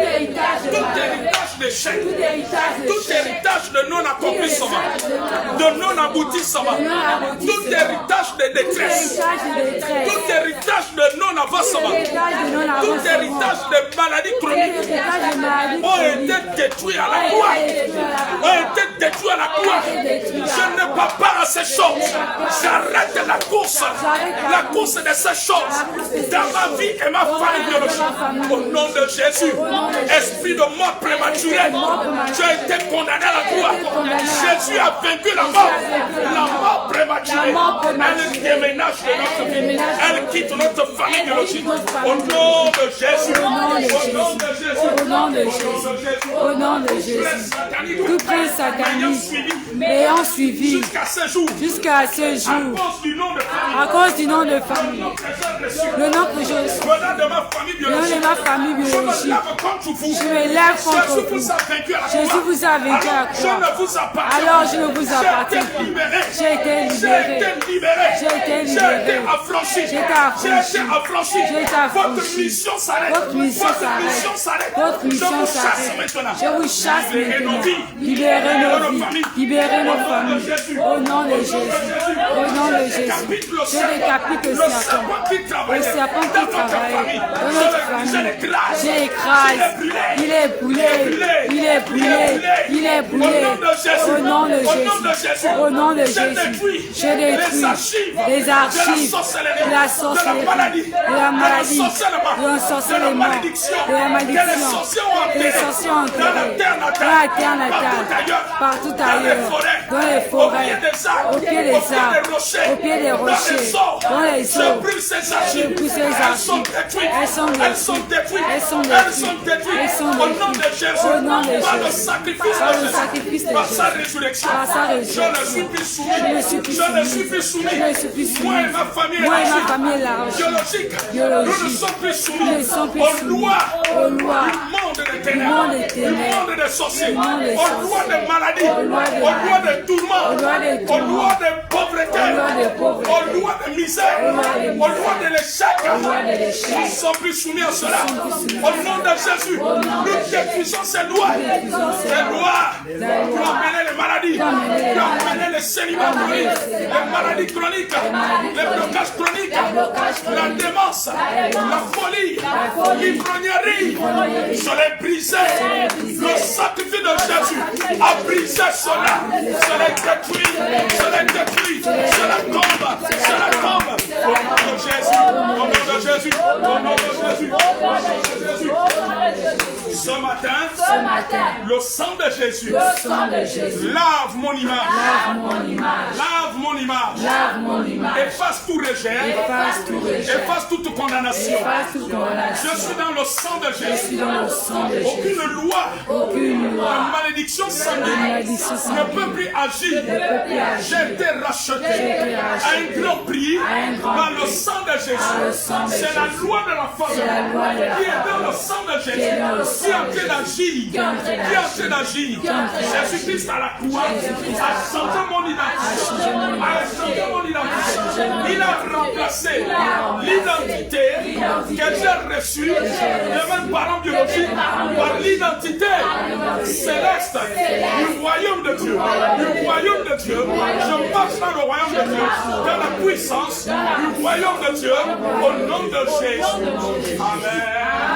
héritage d'échec, tout héritage de non-accomplissement, de non-aboutissement, tout héritage de détresse, tout héritage de non-avancement, tout héritage de maladies chroniques ont été détruits à la croix. Ont été détruits à la croix. Je ne peux pas à ces choses. J'arrête la course de ces choses dans ma vie et ma famille biologique. Au nom de Jésus, esprit de mort prématurée, tu as été condamné à la croix. Jésus a vaincu la mort prématurée. Elle déménage de notre vie. Elle quitte notre famille biologique. Au nom de Jésus. Au nom de Jésus. Au nom de Jésus. Tout prince satanique m'ayant suivi jusqu'à ce jour, à cause du nom de famille, le nom que je suis, le nom de ma famille biologique, je me lève contre vous. Jésus vous a vaincu à croix. Alors je ne vous appartiens plus. J'ai été libéré. J'ai été affranchi. Votre mission s'arrête. Votre mission s'arrête. Je vous chasse maintenant. Libérez nos vies. Libérez nos familles. Au nom de Jésus. Au nom de Jésus. Je décapite le serpent. Le serpent qui travaille dans notre famille. J'écrase. Il est brûlé. Il est brûlé. Il est brûlé. Au nom de Jésus. Au nom de Jésus. Je détruis les archives de la sorcellerie, de la maladie, de l'ensorcellement, de la malédiction, des sorciers enterrés dans la terre natale, partout ailleurs, dans les forêts, au pied des arbres, au pied des rochers, dans les eaux. Je brise ces archives. Elles sont détruites. Elles sont détruites. Elles sont détruites. Au nom de Jésus. Par le sacrifice de par sa Jésus. résurrection. Par sa résurrection. Je ne suis plus soumis. Je ne suis plus Je ne suis plus soumis. Je ne suis plus soumis. Moi et ma famille est large. Biologique. Biologique. Nous ne sommes plus soumis. Nous ne sommes plus aux soumis. lois Aux lois. du monde des Du ténèbres. monde des ténèbres. Du monde des sorciers. Du monde des Aux lois des maladies. Aux lois des Aux lois des tourments. Aux lois des Aux tourments. lois de pauvreté. Aux lois de pauvreté. Aux lois de misère. Aux lois de Aux lois de l'échec. Aux lois de l'échec. Nous ne sommes plus soumis à cela. Nous sommes plus soumis. Au nom de Jésus. Nous détruisons ces lois. Ces lois qui ont mené les maladies. Qui ont mené les saignements chroniques. Les maladies chroniques. Les blocages chroniques. La démence. La folie. L'ivrognerie. Je l'ai brisé. Le sacrifice de Jésus a brisé cela. Je l'ai détruit. Je l'ai détruit. Je la tombe. Je la tombe. Au nom de Jésus. Au nom de Jésus. Au nom de Jésus. Au nom de Jésus. Ce matin, le sang de Jésus, lave mon image. Lave mon image. Efface tout rejet. Efface toute condamnation. Je suis dans le sang de Jésus. Aucune loi de malédiction sanguine ne peut plus agir. J'ai été racheté à un grand prix par le sang de Jésus. C'est la loi de la famille qui est dans le sang de Jésus. Qui est en train d'agir. Qui est en train d'agir. Jésus-Christ à la croix a changé mon identité. Il a remplacé l'identité que j'ai reçue de mes parents biologiques par l'identité céleste du royaume de Dieu. Du royaume de Dieu. Je marche dans le royaume de Dieu, dans la puissance du royaume de Dieu, au nom de Jésus. Amen.